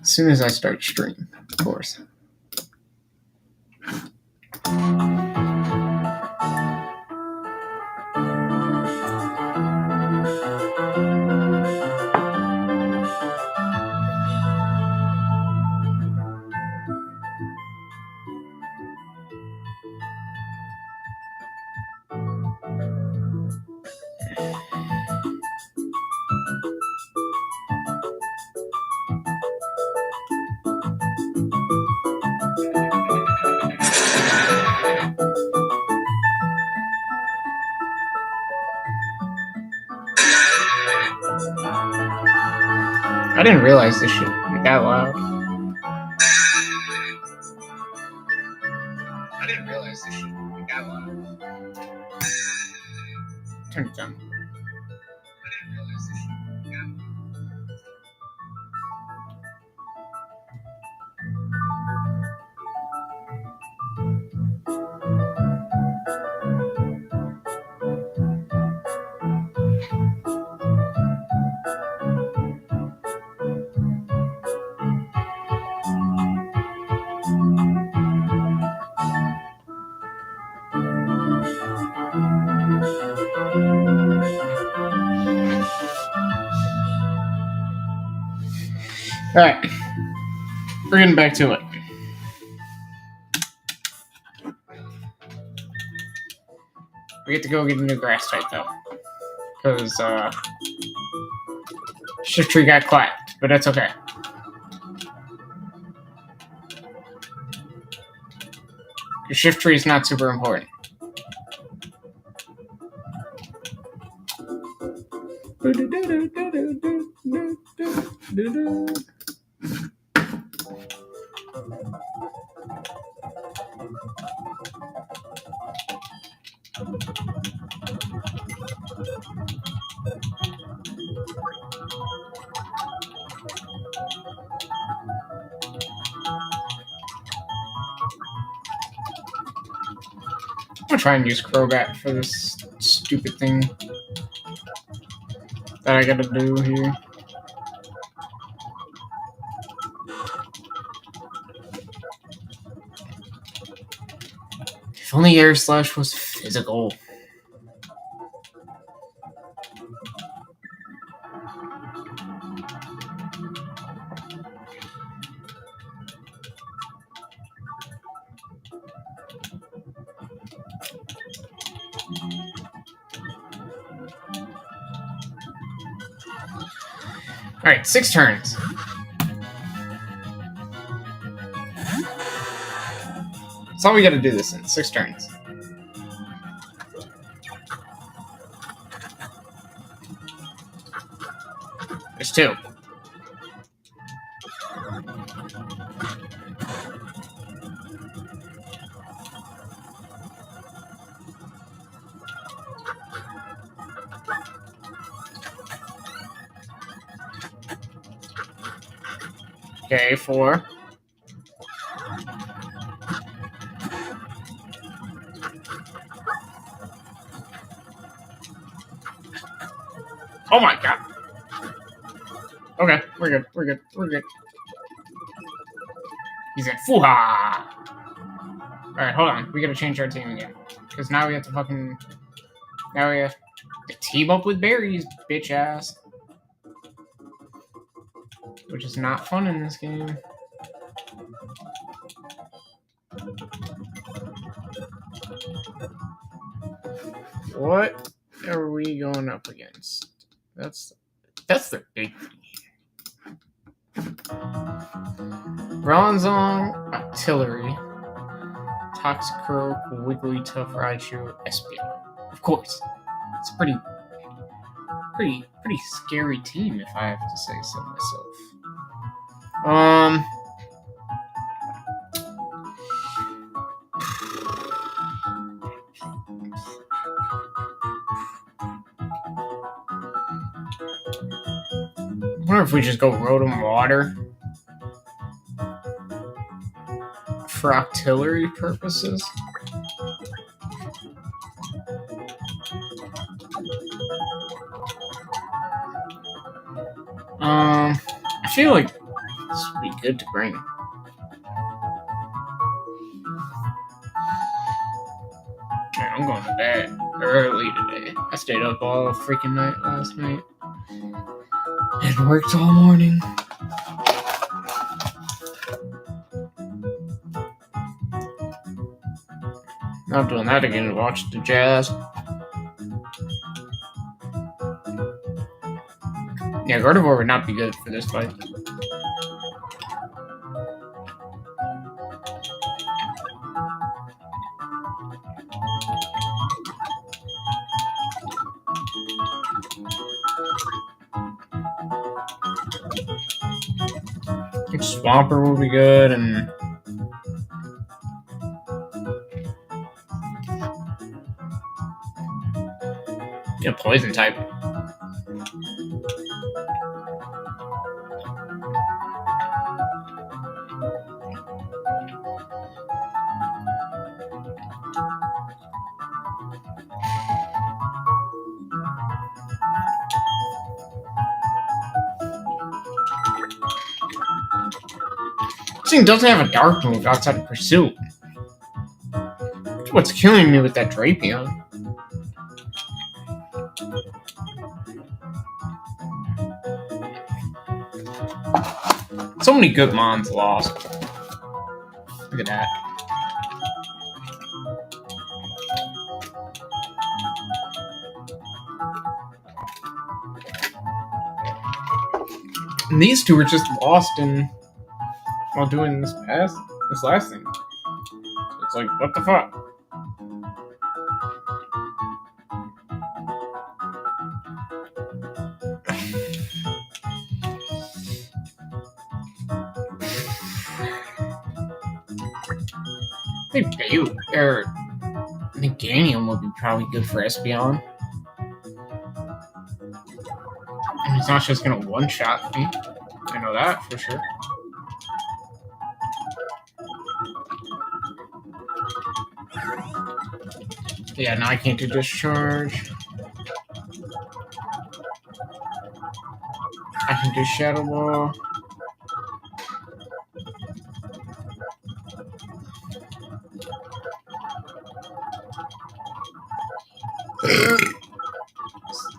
As soon as I start stream, of course. I didn't realize this shit would be that loud. I didn't realize this shit would be that loud. Turn it down. I didn't realize this shit would be that loud. Alright. We're getting back to it. We get to go get a new grass type though. Because shift tree got clapped, but that's okay. Your shift tree is not super important. I'm gonna try and use Crobat for this stupid thing that I gotta do here. If only Air Slash was physical. Alright, 6 turns. That's all we gotta do this in, 6 turns. There's 2. Okay, 4. Oh my god. Okay, we're good, we're good, we're good. He's at Fuha! Alright, hold on. We gotta change our team again. Because now we have to fucking... Now we have to team up with berries, bitch ass. Which is not fun in this game. What are we going up against? That's the big thing here. Bronzong, Artillery, Toxicroak, Wigglytuff, Raichu, Espeon. Of course. It's a pretty scary team, if I have to say so myself. I wonder if we just go Rotom Water for artillery purposes. I feel like This would be good to bring. Man, I'm going to bed early today. I stayed up all freaking night last night. And worked all morning. Not doing that again to watch the Jazz. Yeah, Gardevoir would not be good for this fight. Swampert will be good, and yeah, poison type. This thing doesn't have a dark move outside of Pursuit. That's what's killing me with that Drapion. So many good mons lost. Look at that. And these two were just lost while doing this last thing. So it's like, what the fuck? I think Meganium would be probably good for Espeon. And he's not just gonna one-shot me. I know that for sure. Yeah, now I can't do Discharge. I can do Shadow Ball.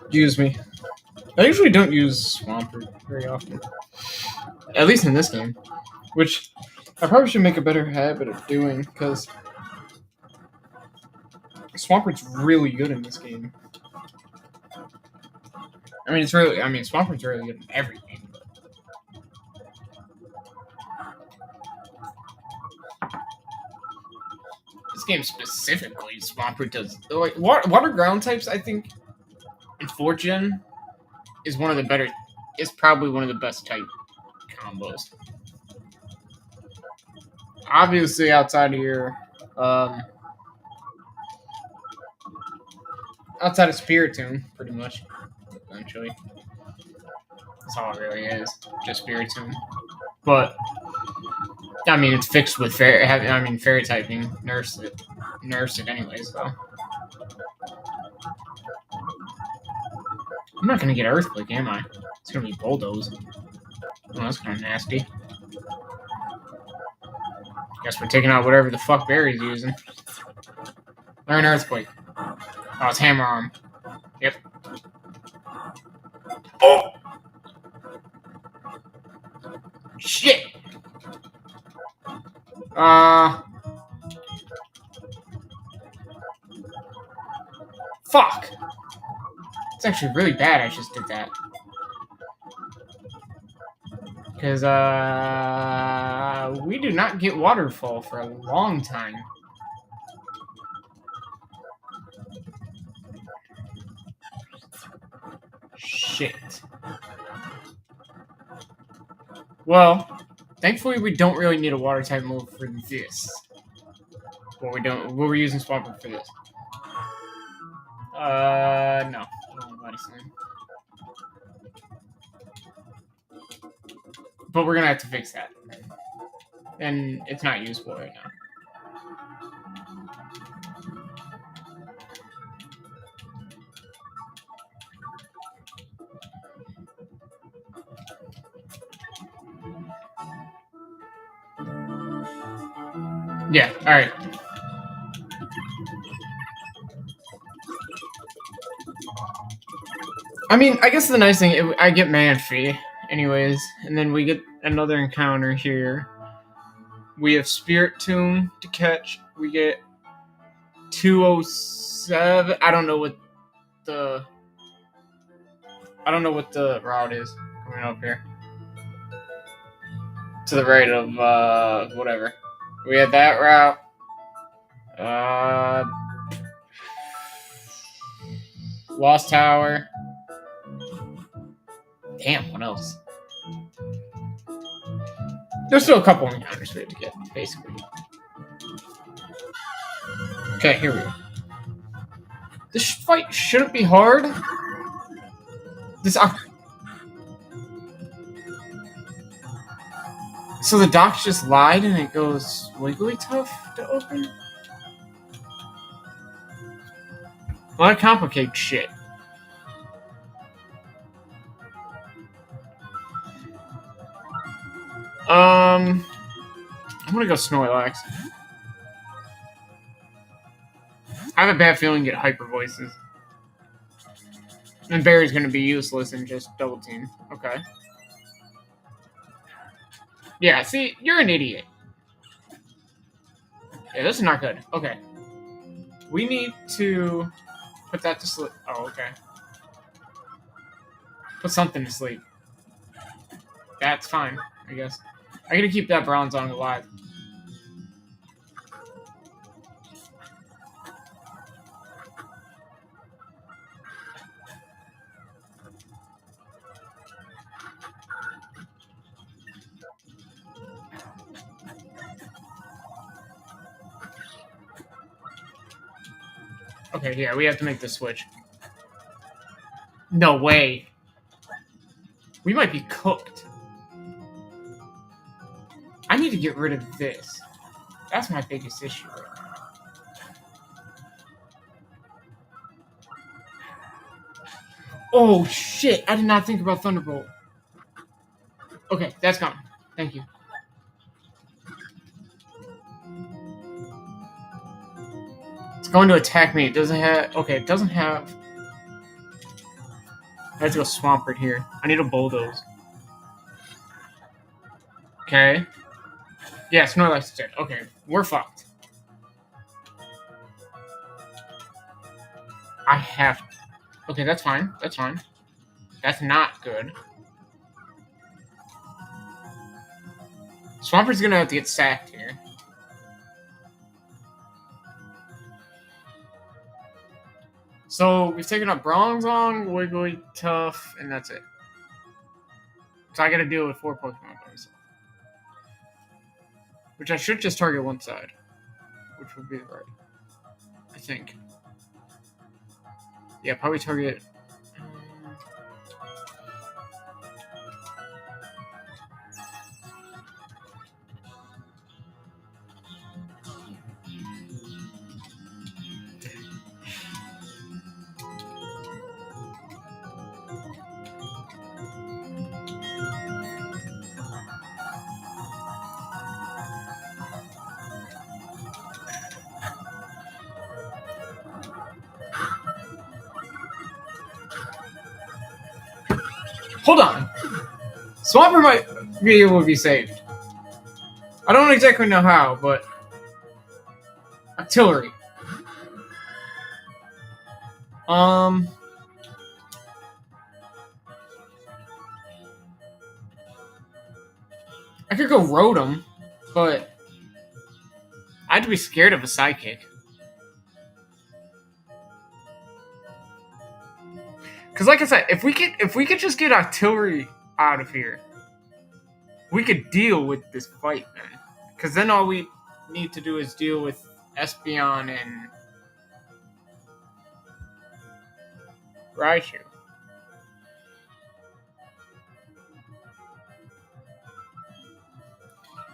Excuse me. I usually don't use Swampert very often. At least in this game. Which I probably should make a better habit of doing, because Swampert's really good in this game. Swampert's really good in every game. This game specifically, Swampert does like water ground types. I think in 4th Gen is one of the better. Is probably one of the best type combos. Obviously, outside of your outside of Spiritomb, pretty much. Eventually, that's all it really is, just Spiritomb. But I mean, it's fixed with fairy typing. Nurse it anyways, though. I'm not gonna get Earthquake, am I? It's gonna be Bulldoze. Oh, that's kind of nasty. Guess we're taking out whatever the fuck Barry's using. Learn Earthquake. Oh, it's Hammer Arm. Yep. Oh! Shit! Fuck! It's actually really bad I just did that. Because, we do not get Waterfall for a long time. Shit. Well, thankfully we don't really need a water type move for this. What we're using Swampert for this. No. Body Slam. But we're gonna have to fix that. And it's not useful right now. Yeah, alright. I mean, I guess the nice thing, I get Man Fee, anyways, and then we get another encounter here. We have Spirit Tomb to catch. We get 207. I don't know what the route is coming up here. To the right of whatever. We had that route. Lost Tower. Damn, what else? There's still a couple encounters we have to get, basically. Okay, here we go. This fight shouldn't be hard. So the docs just lied and it goes Wigglytuff to open? A lot of complicated shit. I'm gonna go Snorlax. I have a bad feeling you get hyper voices. And Barry's gonna be useless and just double team. Okay. Yeah, see, you're an idiot. Yeah, this is not good. Okay. We need to put that to sleep. Oh, okay. Put something to sleep. That's fine, I guess. I gotta keep that Bronzong alive. Okay, yeah, we have to make the switch. No way. We might be cooked. I need to get rid of this. That's my biggest issue right now. Oh, shit. I did not think about Thunderbolt. Okay, that's gone. Thank you. It's going to attack me. It doesn't have... Okay, it doesn't have... I have to go Swampert here. I need a Bulldoze. Okay. Yeah, Snorlax is dead. Okay, we're fucked. I have... Okay, that's fine. That's fine. That's not good. Swampert's gonna have to get sacked here. So, we've taken up Bronzong, Wigglytuff, and that's it. So I gotta deal with 4 Pokemon by myself. Which I should just target one side. Which would be right. I think. Yeah, probably target... Hold on! Swampert might be able to be saved. I don't exactly know how, but... Artillery. I could go Rotom, but... I have to be scared of a Psychic. Because like I said, if we could just get Artillery out of here, we could deal with this fight, man. Because then all we need to do is deal with Espeon and Raichu.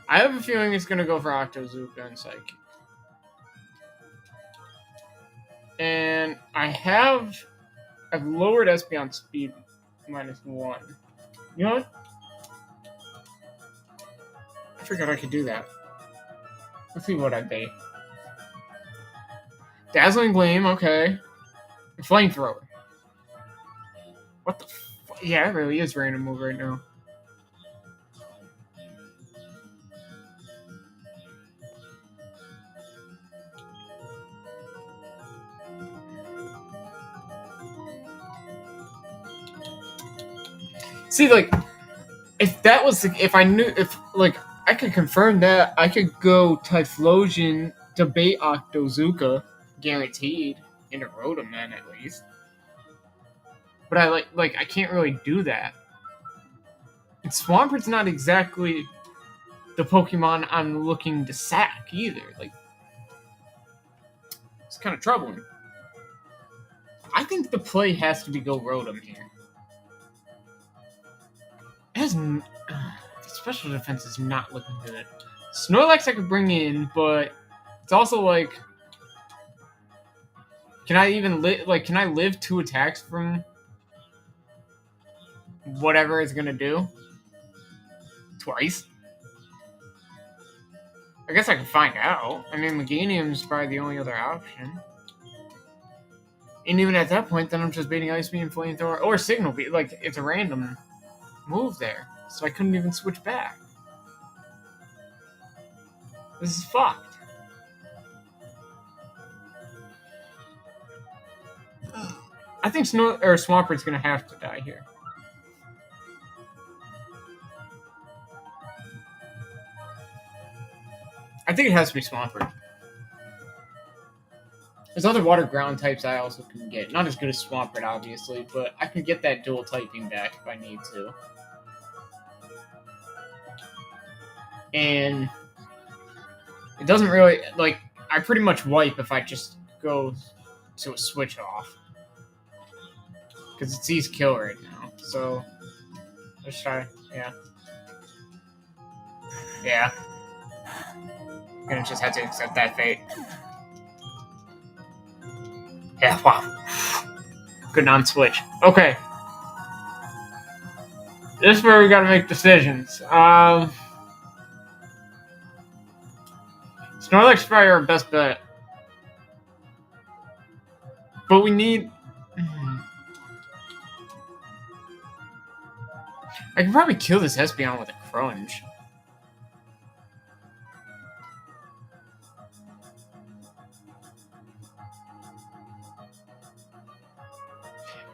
I have a feeling it's going to go for Octozooka and Psychic. And I've lowered Espeon's speed -1. You know what? I forgot I could do that. Let's see what I'd be. Dazzling Gleam, okay. Flamethrower. What the yeah, it really is random move right now. See, like, if that was, if I knew, if, like, I could confirm that, I could go Typhlosion to bait Octozuka, guaranteed, into Rotom then, at least. But I, like, I can't really do that. And Swampert's not exactly the Pokemon I'm looking to sack, either. Like, it's kind of troubling. I think the play has to be go Rotom here. It has special defense is not looking good. Snorlax I could bring in, but it's also like, can I even live? Like, can I live 2 attacks from whatever it's gonna do? Twice? I guess I can find out. I mean, Meganium's probably the only other option. And even at that point, then I'm just baiting Ice Beam, Flamethrower, or Signal Beam. Like, it's a random move there. So I couldn't even switch back. This is fucked. I think Swampert's gonna have to die here. I think it has to be Swampert. There's other water ground types I also can get. Not as good as Swampert, obviously, but I can get that dual typing back if I need to. And it doesn't really, like, I pretty much wipe if I just go to a switch off. Because it's easy kill right now. So, let's try, yeah. Yeah. I'm gonna just have to accept that fate. Yeah, wow. Good non-switch. Okay. This is where we gotta make decisions. Snorlax probably our best bet. But we need... I can probably kill this Espeon with a Crunch.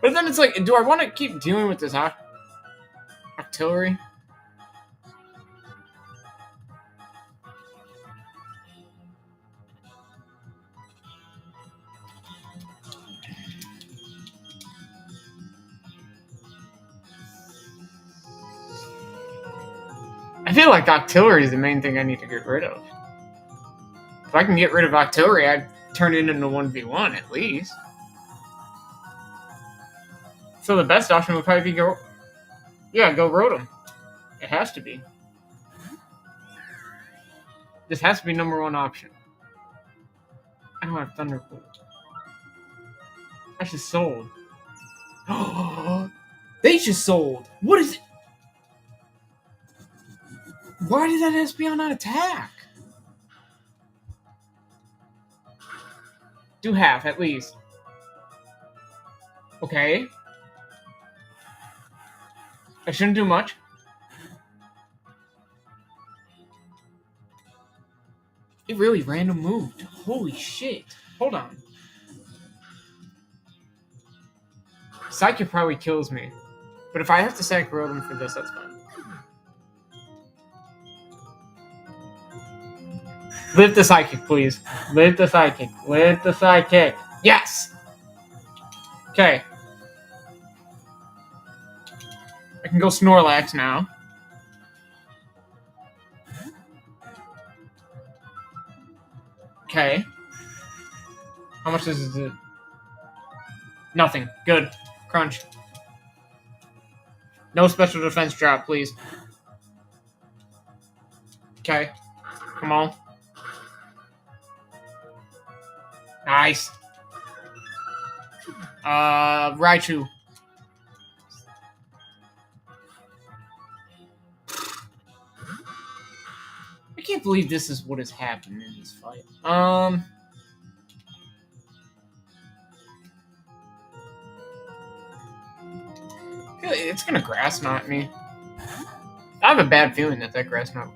But then it's like, do I want to keep dealing with this Octillery? I feel like Octillery is the main thing I need to get rid of. If I can get rid of Octillery, I'd turn it into 1v1 at least. So the best option would probably be go Rotom. It has to be. This has to be number 1 option. I don't have Thunderbolt. I just sold. They just sold. What is it? Why did that Espeon not attack? Do half at least. Okay. I shouldn't do much. It really random moved. Holy shit. Hold on. Psychic probably kills me. But if I have to sack Rotom for this, that's fine. Live the Psychic, please. Live the Psychic. Live the Psychic. Yes! Okay. I can go Snorlax now. Okay. How much is it? Nothing. Good. Crunch. No special defense drop, please. Okay. Come on. Nice. Raichu. I can't believe this is what has happened in these fights. It's gonna grass knot me. I have a bad feeling that grass knot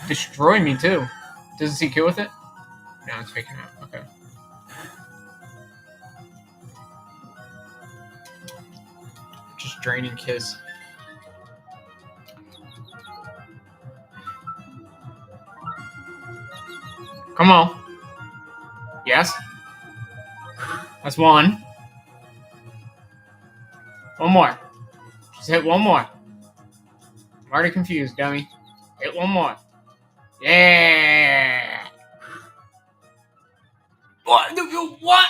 destroy me too. Does he kill with it? No, it's faking out. Okay. Just draining kiss. Come on. Yes. That's one. One more. Just hit one more. I'm already confused, dummy. Hit one more. Yeah. What? What?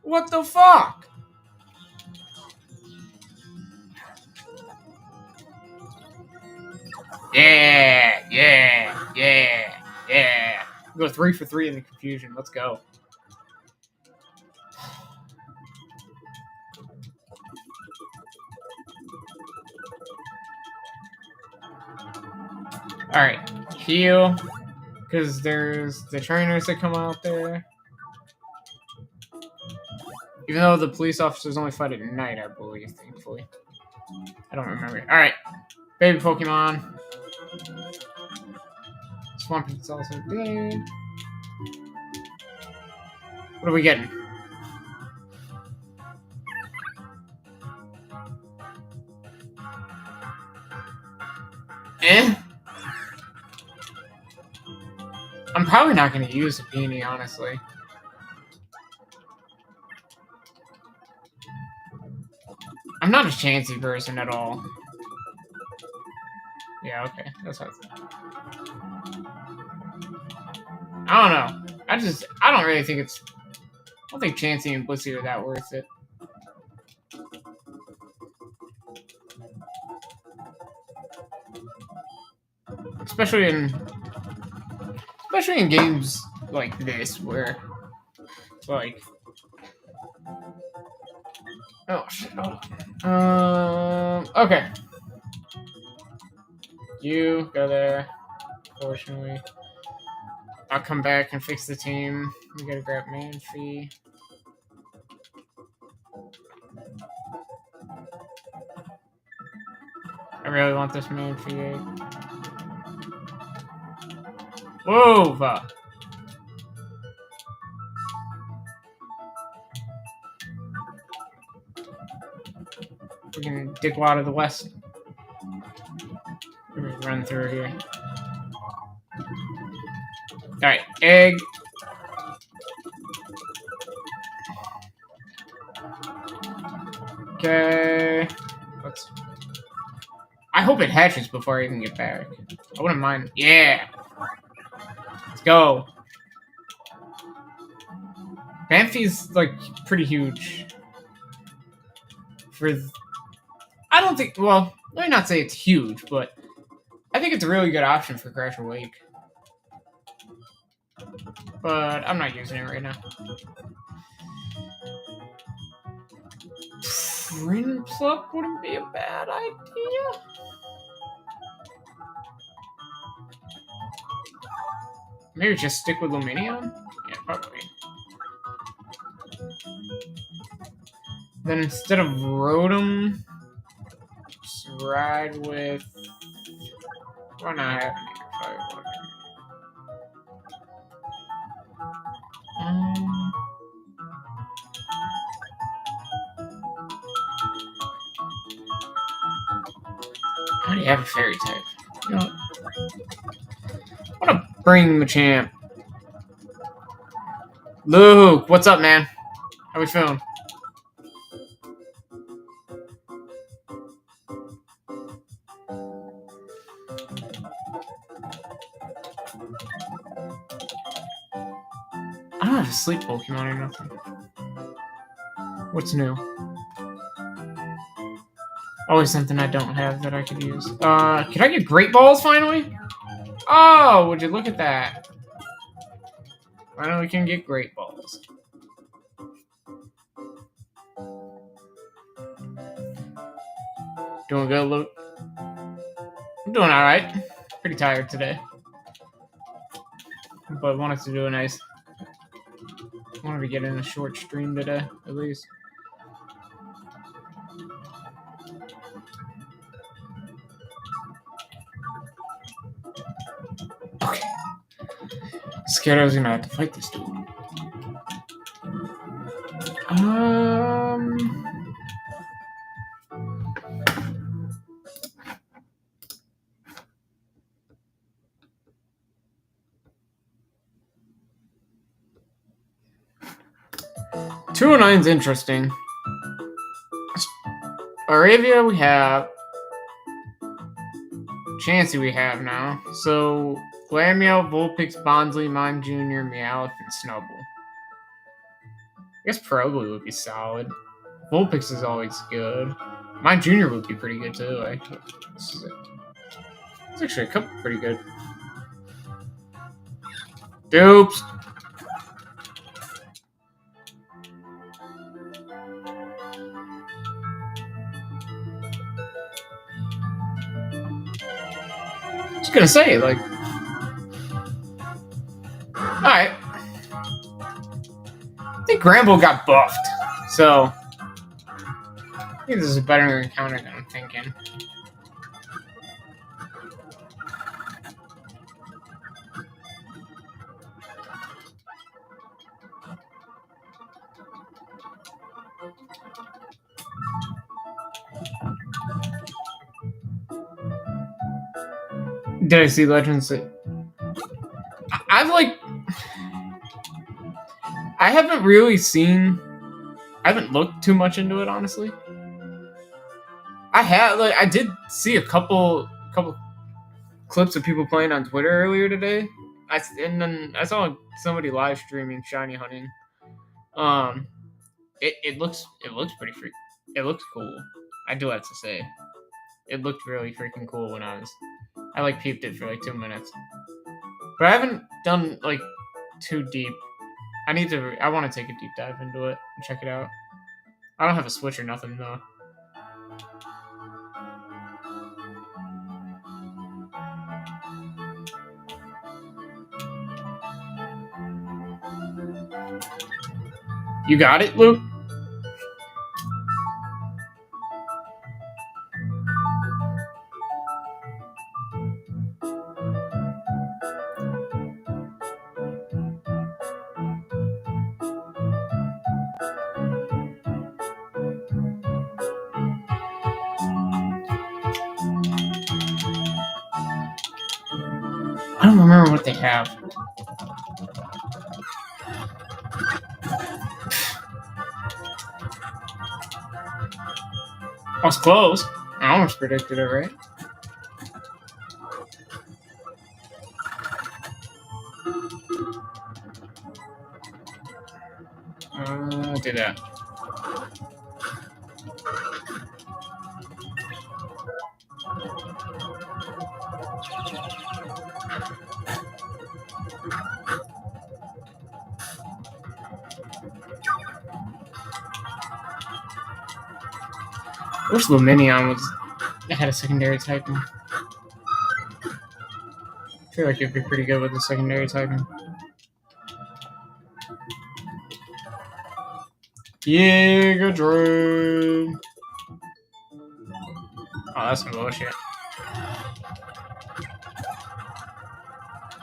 What the fuck? Yeah. Go 3 for 3 in the confusion. Let's go. Alright. Heal. Because there's the trainers that come out there. Even though the police officers only fight at night, I believe, thankfully. I don't remember. Alright. Baby Pokemon. Swampy's also dead. What are we getting? I'm probably not going to use a beanie, honestly. I'm not a chancy person at all. Yeah, okay. That's how I don't know. I don't really think it's... I don't think Chansey and Blissey are that worth it. Especially in games like this, where, like... Oh, shit. Okay. You go there. Fortunately. I'll come back and fix the team. We gotta grab Manphy. I really want this Manphy. Whoa! We're gonna dig out of the west. We're gonna run through here. Alright, egg. Okay. I hope it hatches before I even get back. I wouldn't mind. Yeah! Let's go. Manphy's, like, pretty huge. I don't think... Well, let me not say it's huge, but I think it's a really good option for Crash Awake. But I'm not using it right now. Prin Pluck wouldn't be a bad idea. Maybe just stick with Lumineon? Yeah, probably. Then instead of Rotom, just ride with... Why not have I already have a Fairy type. You know what? I want to bring Machamp. Luke, what's up, man? How we feeling? I don't have a sleep Pokemon or nothing. What's new? Always something I don't have that I could use. Can I get Great Balls finally? Oh, would you look at that? Finally, we can get Great Balls. Doing good, Luke? I'm doing alright. Pretty tired today. But wanted to do a nice... wanted to get in a short stream today, at least. Okay. Scared I was gonna have to fight this dude. 209's interesting. Arabia we have. Chansey we have now. So, Glameow, Vulpix, Bonsly, Mime Jr., Meowth, and Snubbull. I guess Probably would be solid. Vulpix is always good. Mime Jr. would be pretty good too, actually. It's actually a couple pretty good. Dupes! Just gonna say, like... Alright. I think Gramble got buffed, so... I think this is a better encounter than I'm thinking. Did I see Legends? I've like... I haven't really seen... I haven't looked too much into it, honestly. I did see a couple clips of people playing on Twitter earlier today. And then I saw somebody live streaming shiny hunting. It looks pretty freaking... It looks cool. I do have to say. It looked really freaking cool when I like peeped it for like 2 minutes. But I haven't done like too deep. I want to take a deep dive into it and check it out. I don't have a Switch or nothing though. You got it, Luke? I don't remember what they have. I was close. I almost predicted it, right? I'll do that. I wish Luminion had a secondary typing. I feel like it'd be pretty good with the secondary typing. Giga Dream. Oh, that's some bullshit.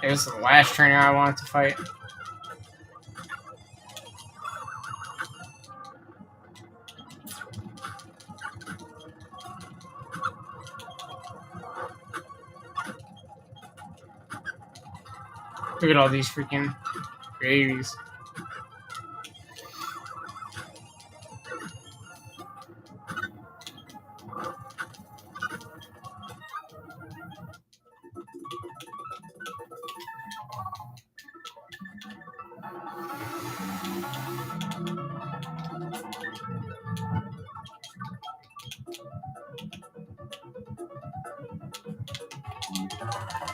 This is the last trainer I wanted to fight. Look at all these freaking babies.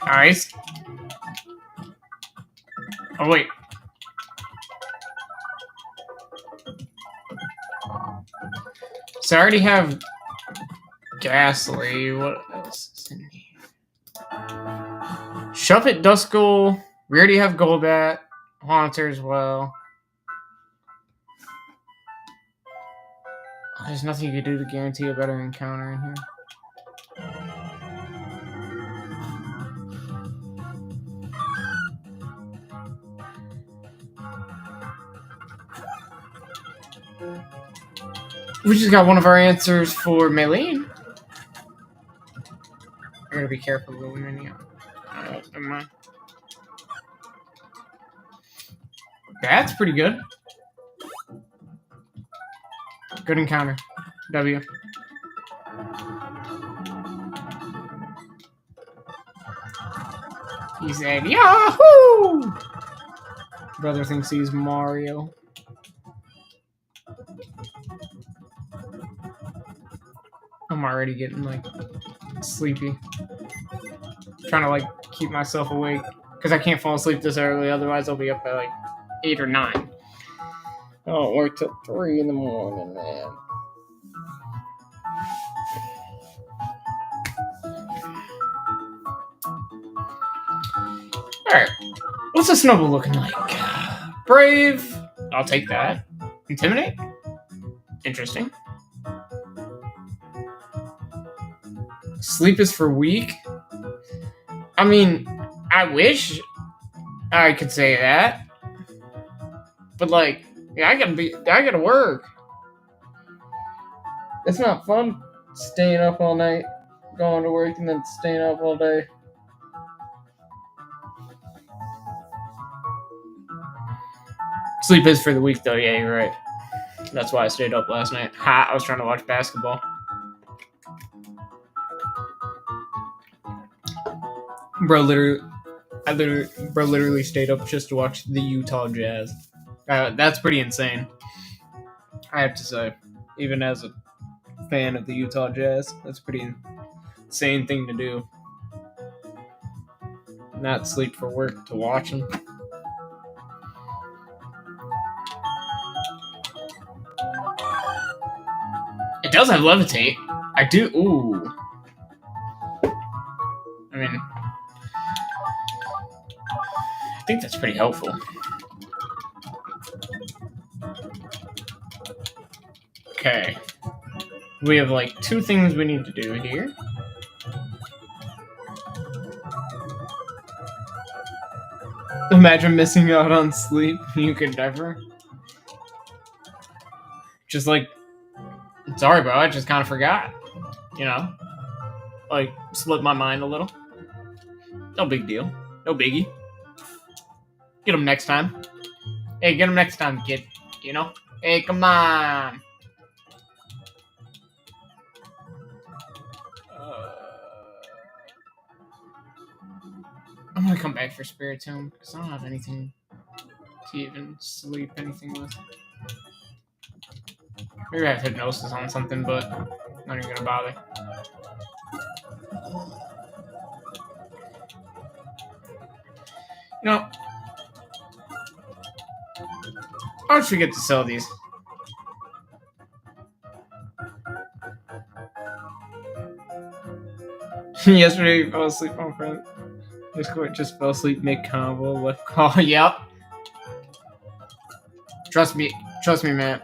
Nice. Oh, wait. So I already have Ghastly. What else is in here? Shuffit, Duskull. We already have Golbat. Haunter as well. There's nothing you can do to guarantee a better encounter in here. We just got one of our answers for Maylene. I gotta be careful with Luminia. Never mind. That's pretty good. Good encounter. W. He said, Yahoo! Brother thinks he's Mario. I'm already getting, like, sleepy. Trying to, like, keep myself awake. Because I can't fall asleep this early, otherwise I'll be up at, like, 8 or 9. I don't work till 3 in the morning, man. Alright. What's the Snubbull looking like? Brave. I'll take that. Intimidate. Interesting. Sleep is for weak. I mean, I wish I could say that. But like, yeah, I gotta work. It's not fun staying up all night, going to work, and then staying up all day. Sleep is for the weak, though. Yeah, you're right. That's why I stayed up last night. I was trying to watch basketball. Bro literally stayed up just to watch the Utah Jazz. That's pretty insane. I have to say, even as a fan of the Utah Jazz, that's a pretty insane thing to do. Not sleep for work to watch them. It does have levitate. I do. Ooh. I mean, I think that's pretty helpful. Okay. We have like 2 things we need to do here. Imagine missing out on sleep. You could never. Just like, sorry, bro. I just kind of forgot. You know? Like, slipped my mind a little. No big deal. No biggie. Get him next time. Hey, get him next time, kid. You know? Hey, come on. I'm gonna come back for Spiritomb because I don't have anything to even sleep anything with. Maybe I have Hypnosis on something, but I'm not even gonna bother. You know, I should forget to sell these. Yesterday, I fell asleep on friend. Discord just fell asleep mid-combo. Left call. Yep. Trust me, man.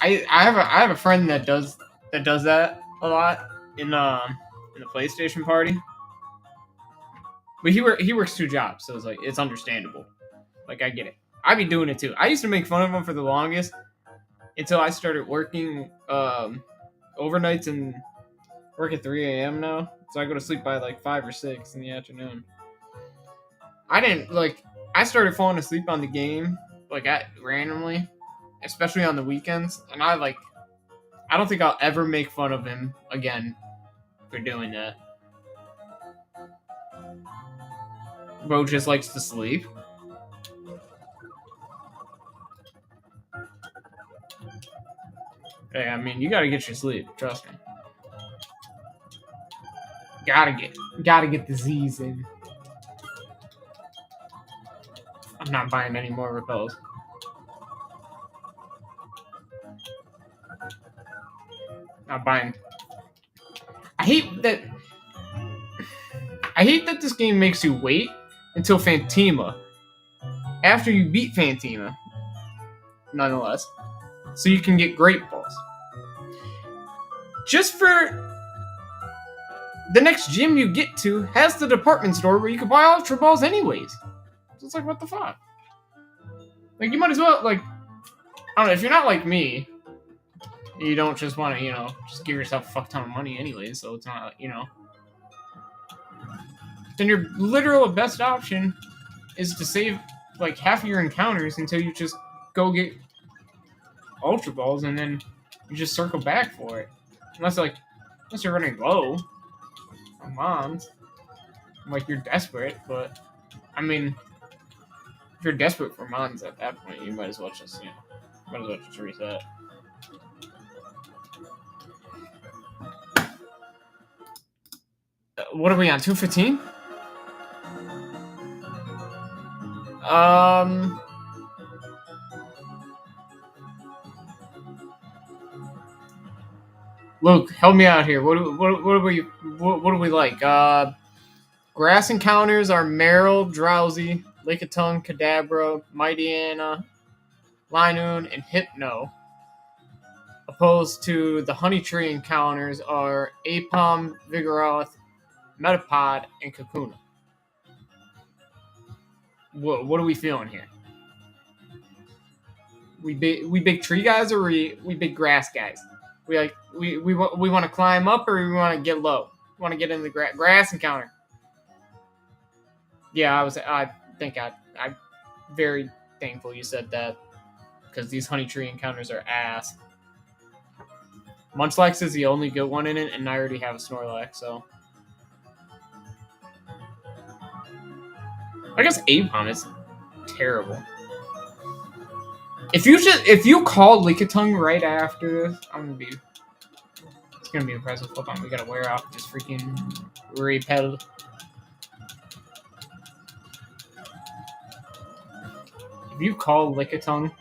I have a friend that does that a lot in the PlayStation party. But he works 2 jobs, so it's understandable. Like, I get it. I be doing it too. I used to make fun of him for the longest until I started working overnights and work at 3 a.m. now. So I go to sleep by like 5 or 6 in the afternoon. I started falling asleep on the game like randomly, especially on the weekends, and I don't think I'll ever make fun of him again for doing that. Bro just likes to sleep. Hey, I mean, you gotta get your sleep. Trust me. Gotta get the Z's in. I'm not buying any more repels. Not buying. I hate that I hate that this game makes you wait until Fantima, after you beat Fantima, nonetheless, so you can get Great Balls. Just for the next gym you get to has the department store where you can buy Ultra Balls anyways. So it's like, what the fuck? Like, you might as well, like, I don't know, if you're not like me, you don't just want to, just give yourself a fuck ton of money anyways, so it's not, then your literal best option is to save, like, half of your encounters until you just go get Ultra Balls, and then you just circle back for it. Unless you're running low on mons. Like, you're desperate, but, I mean, if you're desperate for mons at that point, you might as well just, reset. What are we on, 215? Luke, help me out here. What do we like? Grass encounters are Meryl, Drowsy, Lickitung, Kadabra, Mightyena, Linoon, and Hypno. Opposed to the Honey Tree encounters are Apom, Vigoroth, Metapod, and Kakuna. What are we feeling here? We big tree guys, or we big grass guys? We want to climb up, or we want to get low? We want to get in the grass encounter. Yeah, I'm very thankful you said that, because these Honey Tree encounters are ass. Munchlax is the only good one in it, and I already have a Snorlax, so I guess Apom is terrible. If you call Lickitung right after this, it's gonna be impressive. Hold on, we gotta wear off this freaking repel. If you call Lickitung,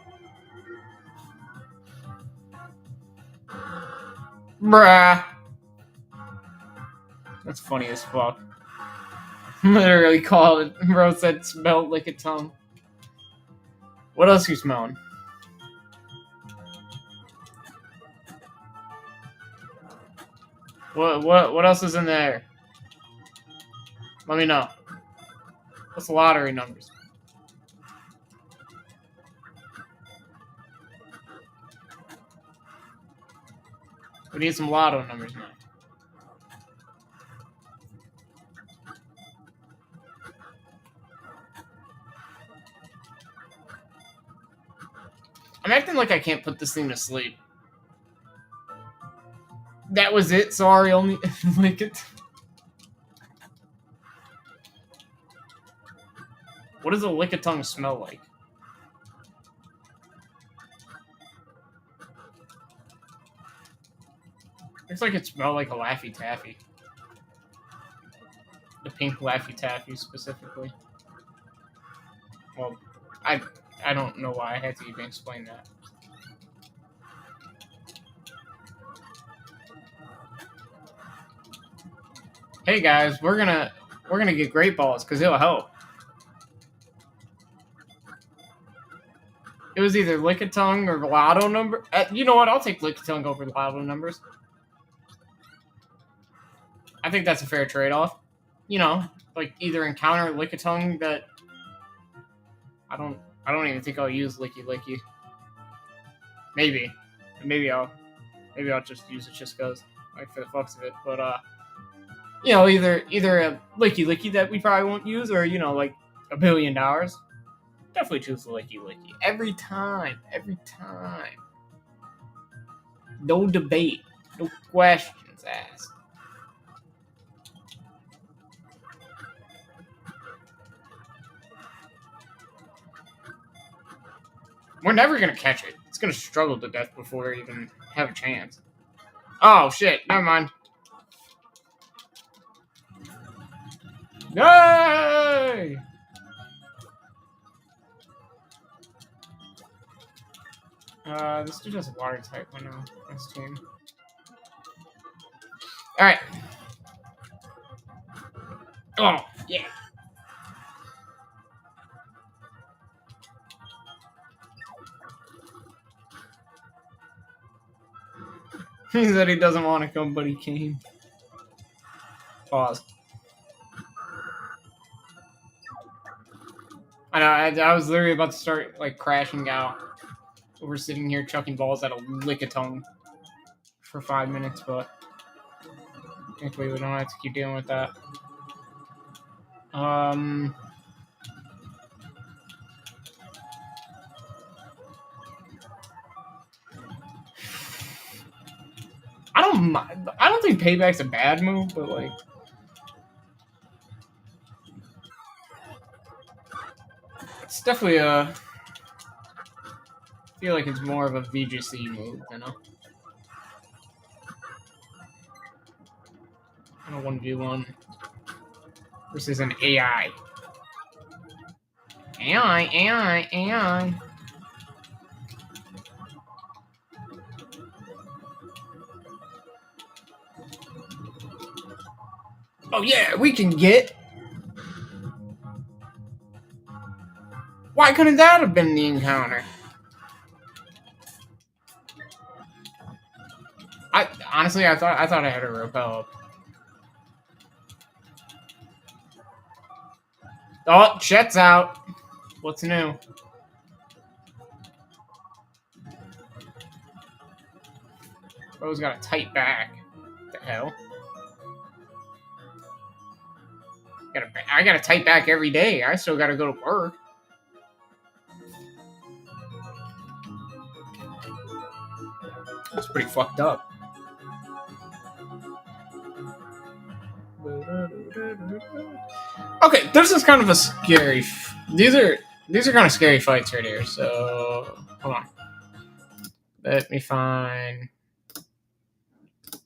bruh, that's funny as fuck. Literally called it. Bro said smell Lickitung. What else you smelling? What else is in there? Let me know. What's the lottery numbers? We need some lotto numbers now. I'm acting like I can't put this thing to sleep. That was it. Sorry, only Lickitung. What does a Lickitung smell like? Looks like it smelled like a Laffy Taffy. The pink Laffy Taffy specifically. Well, I don't know why I had to even explain that. Hey guys, we're gonna get Great Balls because it'll help. It was either Lickitung or Lotto number. You know what? I'll take Lickitung over Lotto numbers. I think that's a fair trade-off. Like either encounter Lickitung that I don't even think I'll use Licky. Maybe I'll just use it just cause, like, for the fucks of it. But either a Licky that we probably won't use, or like $1 billion. Definitely choose Licky every time. No debate, no questions asked. We're never gonna catch it. It's gonna struggle to death before we even have a chance. Oh shit! Never mind. Yay! This dude has a water type right now. This team. All right. Oh, yeah. He said he doesn't want to come, but he came. Pause. I know, I was literally about to start, like, crashing out. We're sitting here chucking balls at a lick-a-tongue for 5 minutes, but thankfully we don't have to keep dealing with that. I don't think payback's a bad move, but like, it's definitely I feel like it's more of a VGC move than a 1v1 versus an AI. AI. Oh yeah, we can get. Why couldn't that have been the encounter? Honestly, I thought I had a repel up. Oh, Chet's out. What's new? Bro's got a tight back. What the hell? I got a tight back every day. I still gotta go to work. That's pretty fucked up. Okay, this is kind of a scary. These are kind of scary fights right here. So hold on. Let me find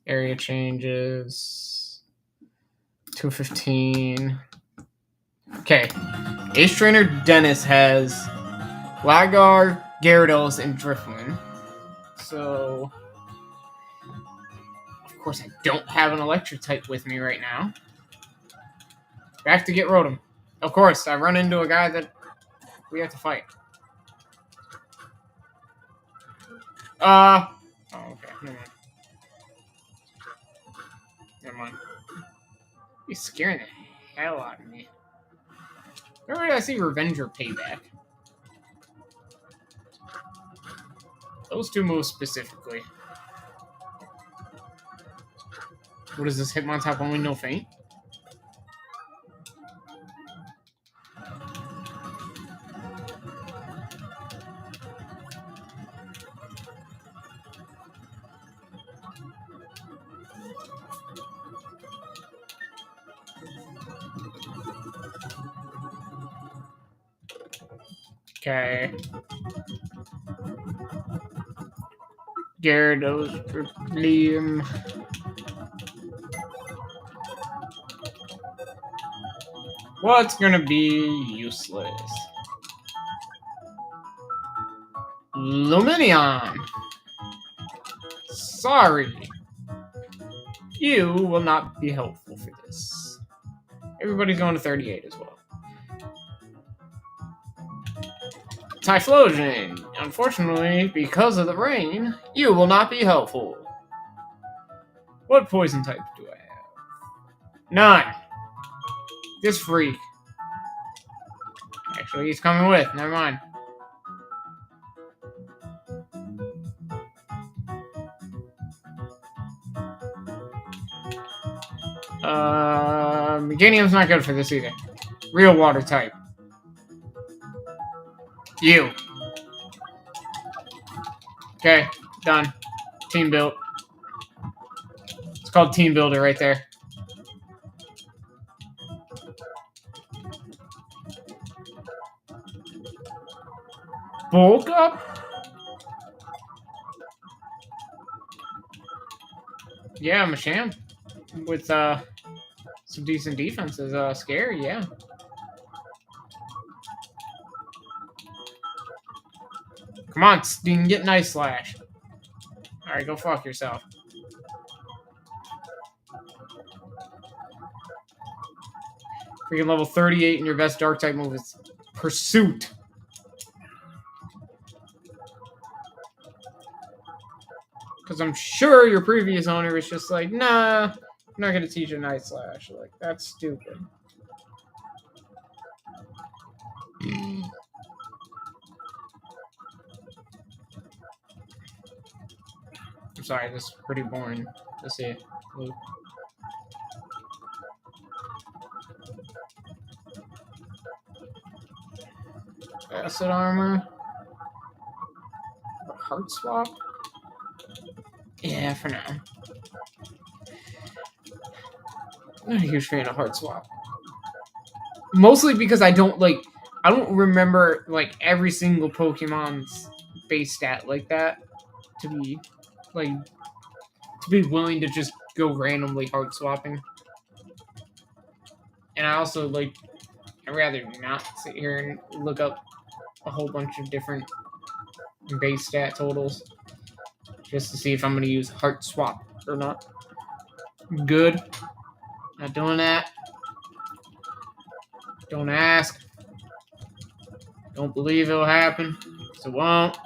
area changes. 215. Okay, Ace Trainer Dennis has Lagar, Gyarados, and Drifloon. So of course I don't have an electric type with me right now. Back to get Rotom. Of course, I run into a guy that we have to fight. Oh, okay. Never mind. He's scaring the hell out of me. Where did I see Revenge or Payback? Those two moves specifically. What is this? Hitmontop only, no feint? Okay. Gyarados, Liam. What's gonna be useless? Lumineon! Sorry. You will not be helpful for this. Everybody's going to 38 as well. Typhlosion! Unfortunately, because of the rain, you will not be helpful. What poison type do I have? None. This freak. Actually, he's coming with. Never mind. Meganium's not good for this either. Real water type. You. Okay, done. Team built. It's called Team Builder right there. Bulk up? Yeah, Machamp. With some decent defense is scary, yeah. Come on, you can get Nice Slash. Alright, go fuck yourself. Freaking level 38 and your best dark type move is Pursuit. Because I'm sure your previous owner was just like, nah, I'm not going to teach a Night Slash. Like, that's stupid. I'm sorry, this is pretty boring. Let's see. Luke. Acid armor. Heart swap? Yeah, for now. I'm not a huge fan of heart swap. Mostly because I don't remember like every single Pokemon's base stat like that to be willing to just go randomly heart swapping. And I also I'd rather not sit here and look up a whole bunch of different base stat totals just to see if I'm going to use heart swap or not. Good. Not doing that. Don't ask. Don't believe it'll happen. So it won't.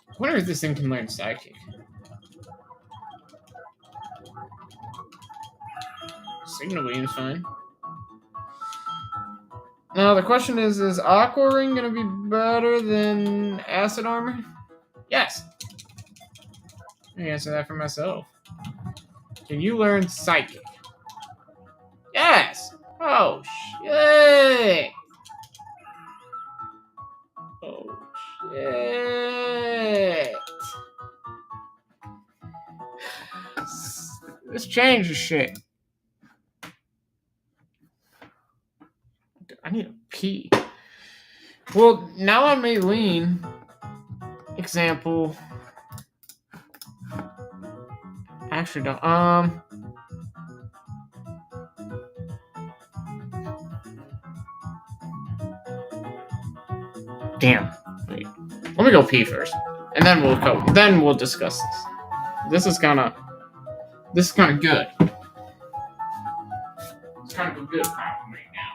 I wonder if this thing can learn Psychic. Signal Beam's fine. Now the question is Aqua Ring going to be better than Acid Armor? Yes. I can answer that for myself. Can you learn Psychic? Yes! Oh, shit! Oh, shit! This changes shit. I need a pee. Well, now on Maylene, example. Actually, don't. Damn. Wait. Let me go pee first, and then we'll go. Then we'll discuss this. This is kind of good. It's kind of a good problem right now.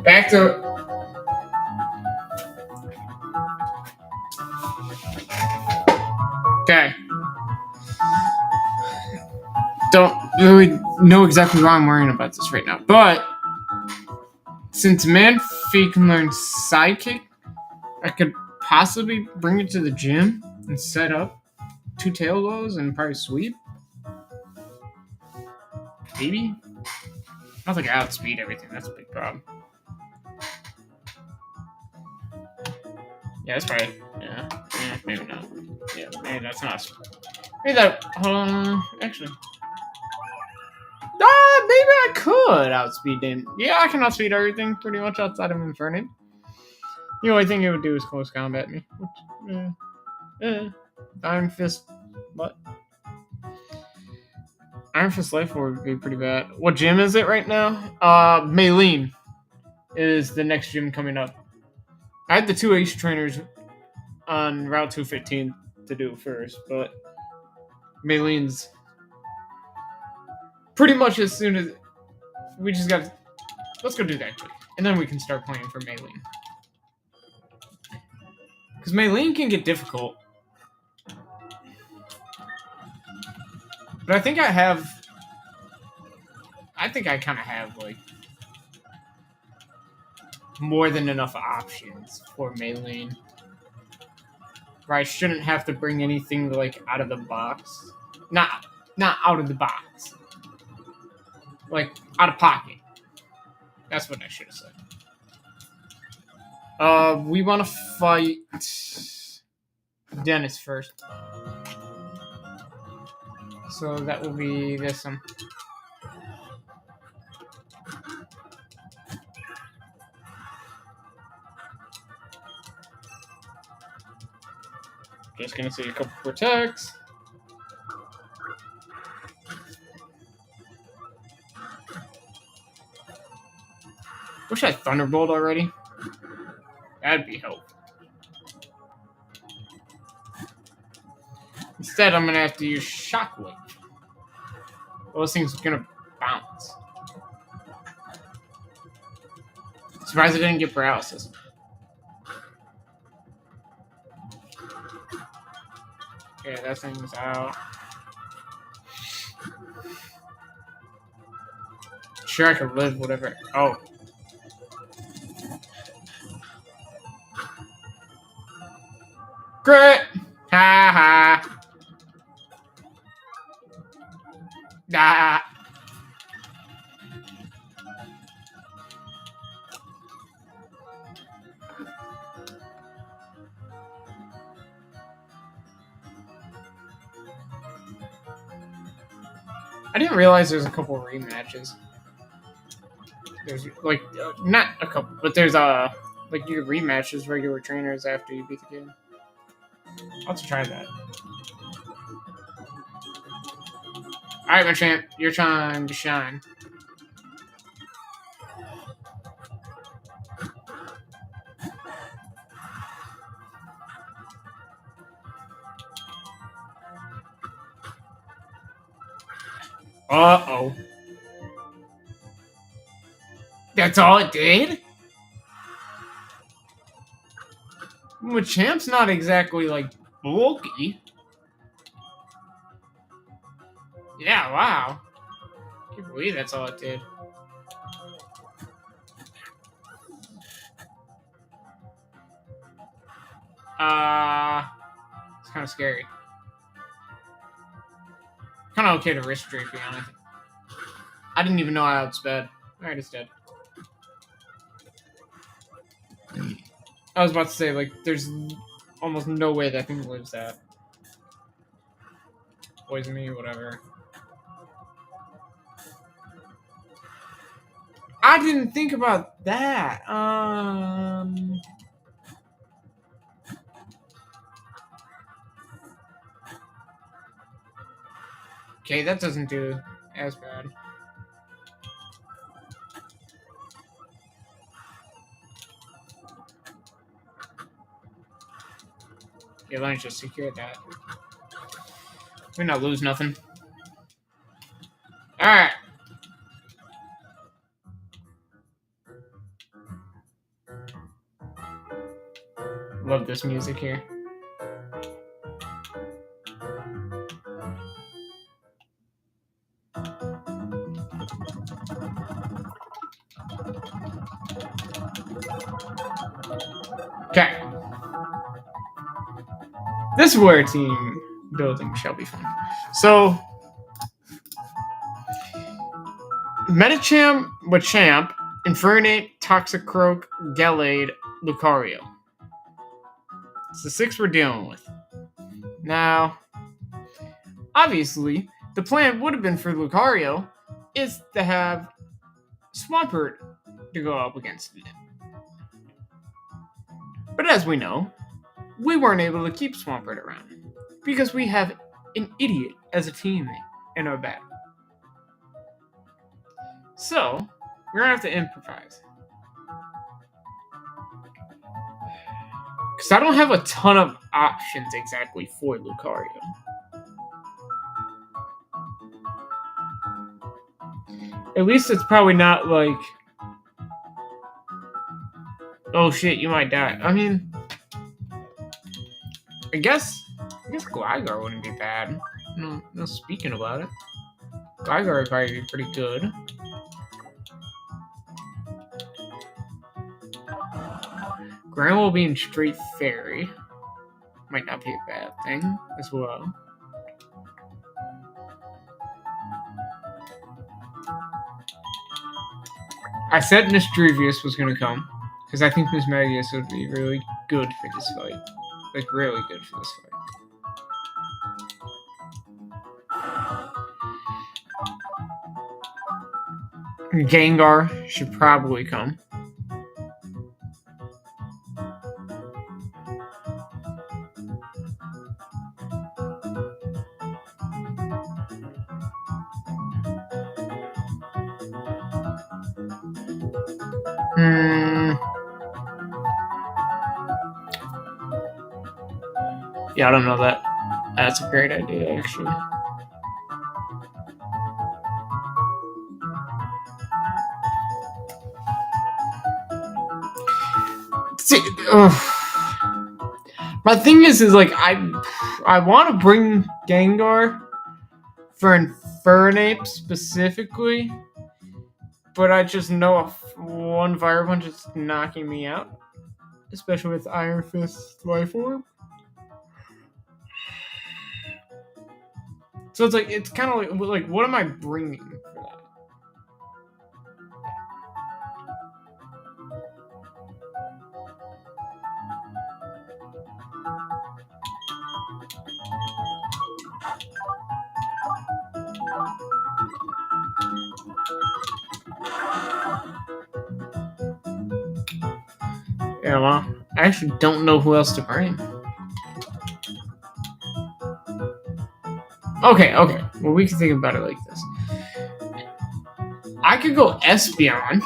Back to okay. Don't really know exactly why I'm worrying about this right now, but since Manphy can learn Psychic, I could possibly bring it to the gym and set up 2 tail blows and probably sweep. Maybe. I don't think I outspeed everything. That's a big problem. Yeah, that's probably. Yeah, maybe not. Yeah, maybe that's not. Maybe that. Actually. Maybe I could outspeed him. Yeah, I can outspeed everything pretty much outside of Infernape. The only thing it would do is close combat me. Which, Iron Fist. What? Iron Fist Life Orb would be pretty bad. What gym is it right now? Maylene is the next gym coming up. I had the 2 Ace trainers on Route 215 to do first, but Maylene's pretty much as soon as we just got. Let's go do that quick, and then we can start playing for Maylene. Because Maylene can get difficult. But I think I kind of have, like, more than enough options for Maylene. Where I shouldn't have to bring anything, like, out of the box. Not out of the box. Like, out of pocket. That's what I should have said. We want to fight Dennis first. So that will be this one. Just gonna see a couple protects. Wish I had Thunderbolt already. That'd be helpful. Instead, I'm gonna have to use Shockwave. Well, this thing's gonna bounce. Surprised I didn't get paralysis. Yeah, that thing's out. Sure, I could live whatever. Oh. Great! Ha ha! Ah! I didn't realize there's a couple rematches. There's like not a couple, but there's like you rematch as regular trainers after you beat the game. I'll have to try that. Alright, my champ, your time to shine. Uh-oh. That's all it did? Machamp's not exactly, like, bulky. Yeah, wow. I can't believe that's all it did. It's kind of scary. Kind of okay to risk draping on it. I didn't even know I outsped. Alright, it's dead. I was about to say, like, there's almost no way that thing lives that. Poison me, whatever. I didn't think about that. Okay, that doesn't do as bad. Okay, let me just secure that. We not lose nothing. Alright. Love this music here. Okay. This war team building shall be fun. So, Medicham, Machamp, Infernape, Toxicroak, Gallade, Lucario. It's the 6 we're dealing with. Now, obviously, the plan would have been for Lucario is to have Swampert to go up against it. But as we know, we weren't able to keep Swampert around because we have an idiot as a teammate in our battle. So, we're gonna have to improvise. Because I don't have a ton of options exactly for Lucario. At least it's probably not like, oh shit, you might die. I mean, I guess Gligar wouldn't be bad. No speaking about it. Gligar would probably be pretty good. Granville being straight fairy might not be a bad thing as well. I said Mischievous was going to come because I think Miss Magius would be really good for this fight. Like, really good for this fight. Gengar should probably come. Yeah, I don't know that. That's a great idea, actually. See, my thing is like I want to bring Gengar for Infernape specifically, but I just know one Fire Punch is knocking me out, especially with Iron Fist Life Orb. So it's kind of like what am I bringing for that? Yeah, well, I actually don't know who else to bring. Okay. Well, we can think about it like this. I could go Espeon.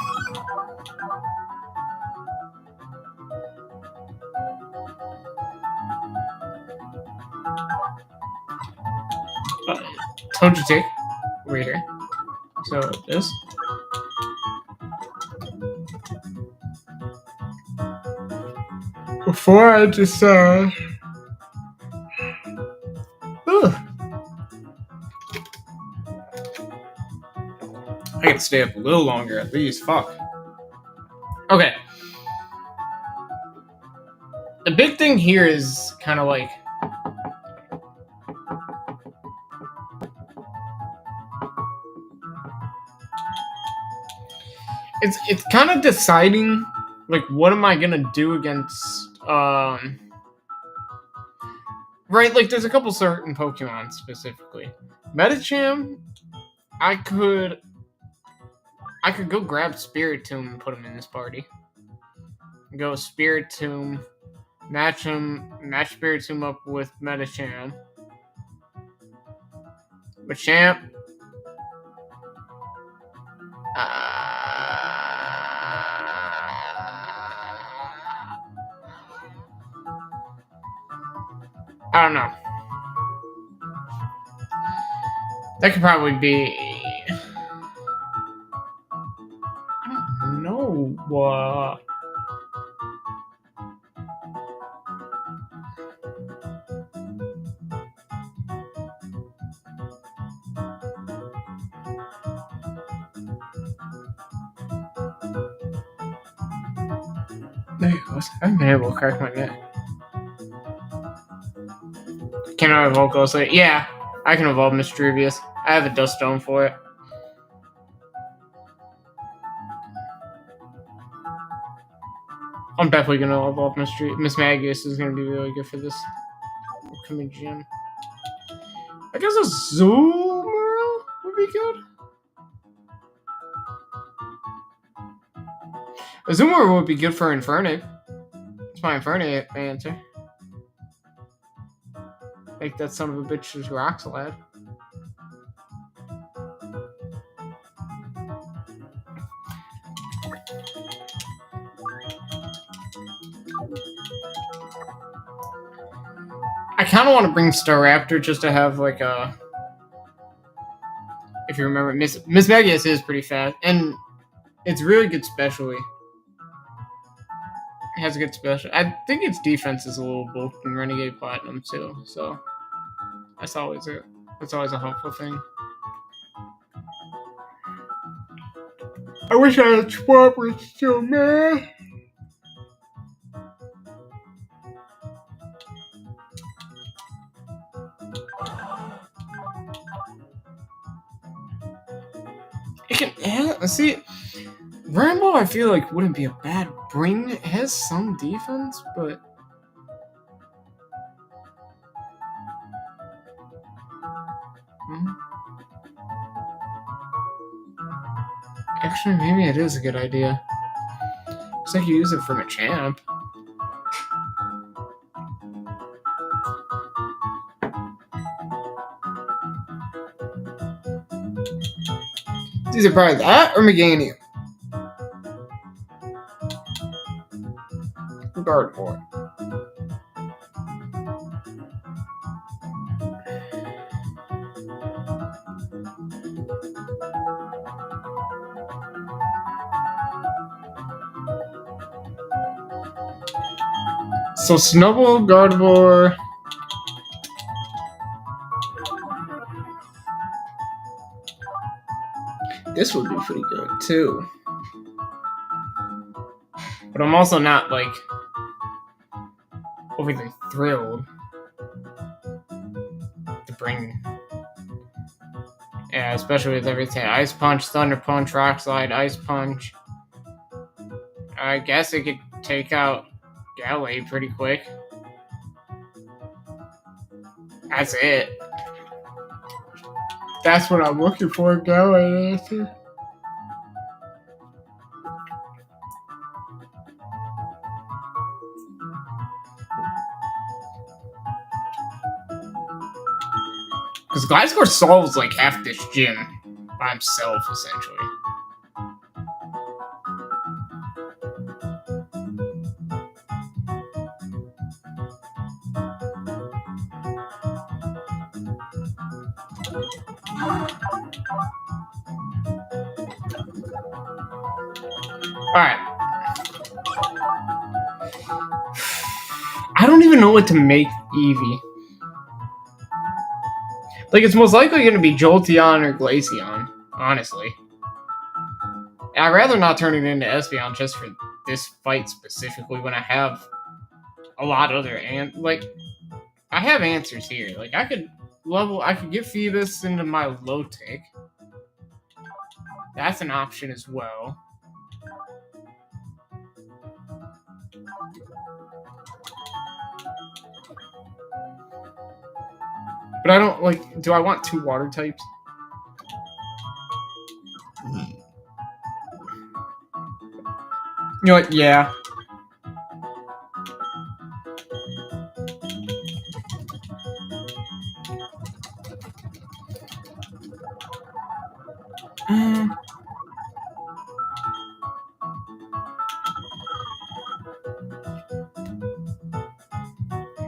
Togetic over here. So this. Before I decide. I can stay up a little longer at least. Fuck. Okay. The big thing here is kind of like. It's kind of deciding, like, what am I gonna do against, right, like, there's a couple certain Pokemon specifically. Medicham, I could go grab Spiritomb and put him in this party. Go Spiritomb, match Spiritomb up with Medicham. Machamp, I don't know. That could probably be. I don't know what. There it goes. I haven't been able to crack my neck. Can I evolve Ghostly? Yeah, I can evolve Mischievous. I have a Dust Stone for it. I'm definitely gonna evolve Miss Magius is gonna be really good for this upcoming gym. I guess a Zoomer would be good. A Zoomer would be good for Infernape. It's my Infernape answer. Like that son of a bitch's Rock Slide. I kind of want to bring Staraptor just to have like a. If you remember, Miss Megas is pretty fast, and it's really good specially. It has a good special. I think its defense is a little bulked in Renegade Platinum too, so that's always a helpful thing. I wish I had Swampert still, man. See, Rambo, I feel like wouldn't be a bad bring. It has some defense, but actually, maybe it is a good idea. Looks like you use it from a champ. It's either probably that or Meganium. Guard for it. So Snubbull, Gardevoir. This would be pretty good too. But I'm also not like overly thrilled to bring. Yeah, especially with everything. Ice Punch, Thunder Punch, Rock Slide, Ice Punch. I guess it could take out Gallade pretty quick. That's it. That's what I'm looking for, Gallade answer. Because Gliscor solves like half this gym by himself, essentially. Alright. I don't even know what to make Eevee. Like, it's most likely going to be Jolteon or Glaceon, honestly. And I'd rather not turn it into Espeon just for this fight specifically when I have a lot of other I have answers here. Like, I could get Phoebus into my low tick. That's an option as well. But I don't, like, do I want 2 water types? You know what? Yeah.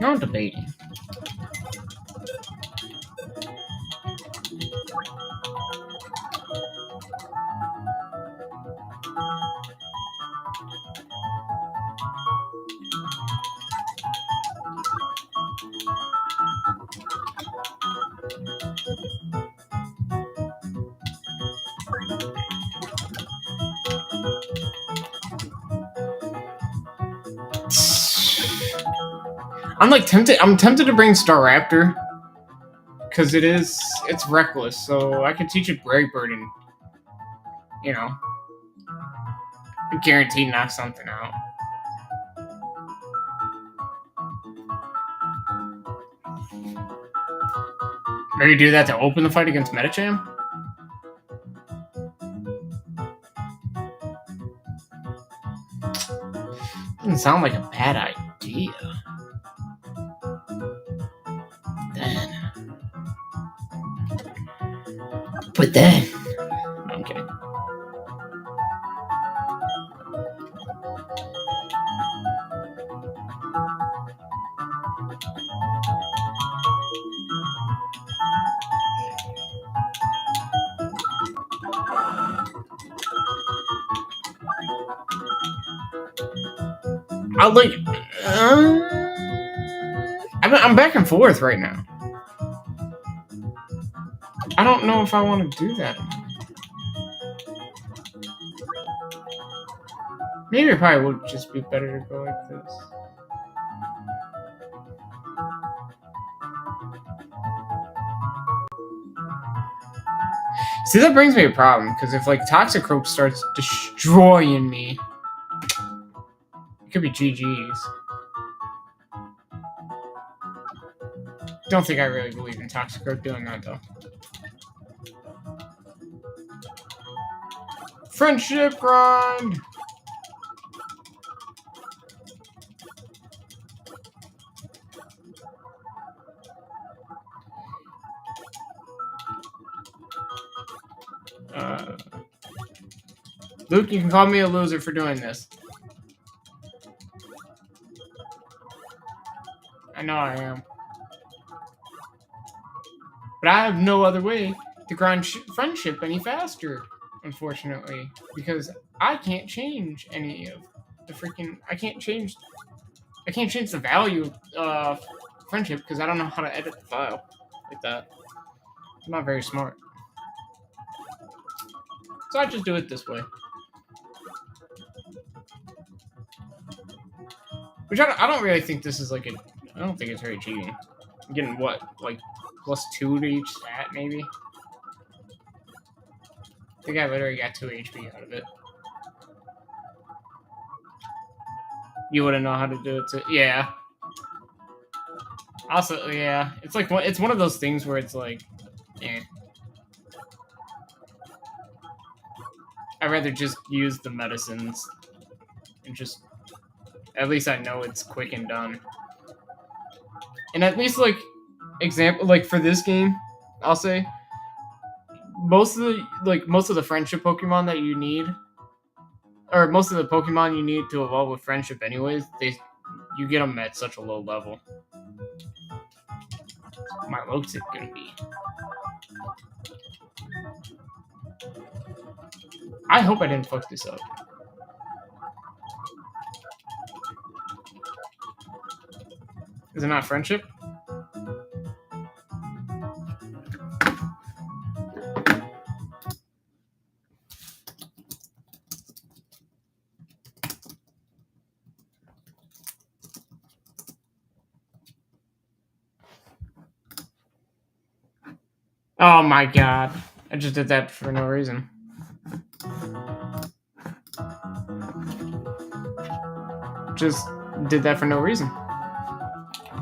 No, I'm debating. I'm tempted to bring Staraptor. Because it's reckless, so I could teach it Brave Bird and, you know, guaranteed knock something out. Maybe do that to open the fight against Medicham? Doesn't sound like a bad idea. But then... No, I'm kidding. I like. I'm back and forth right now. I don't know if I want to do that. Maybe it probably would just be better to go like this. See, that brings me a problem, because if, like, Toxicroak starts destroying me, it could be GG's. Don't think I really believe in Toxicroak doing that, though. Friendship grind! Luke, you can call me a loser for doing this. I know I am. But I have no other way to grind friendship any faster, unfortunately. Because I can't change any of the freaking... I can't change the value of friendship because I don't know how to edit the file like that. I'm not very smart. So I just do it this way. Which I don't really think this is like a... I don't think it's very cheating. I'm getting what? Like +2 to each stat, maybe? I think I literally got 2 HP out of it. You wouldn't know how to do it too. Yeah. Also, yeah. It's like... It's one of those things where it's like... Eh. I'd rather just use the medicines. And just... At least I know it's quick and done. And at least, like, example, like, for this game, I'll say, most of the friendship Pokemon that you need, or most of the Pokemon you need to evolve with friendship anyways, you get them at such a low level. My Loke's gonna be. I hope I didn't fuck this up. Is it not friendship? Oh my god. I just did that for no reason. Just did that for no reason.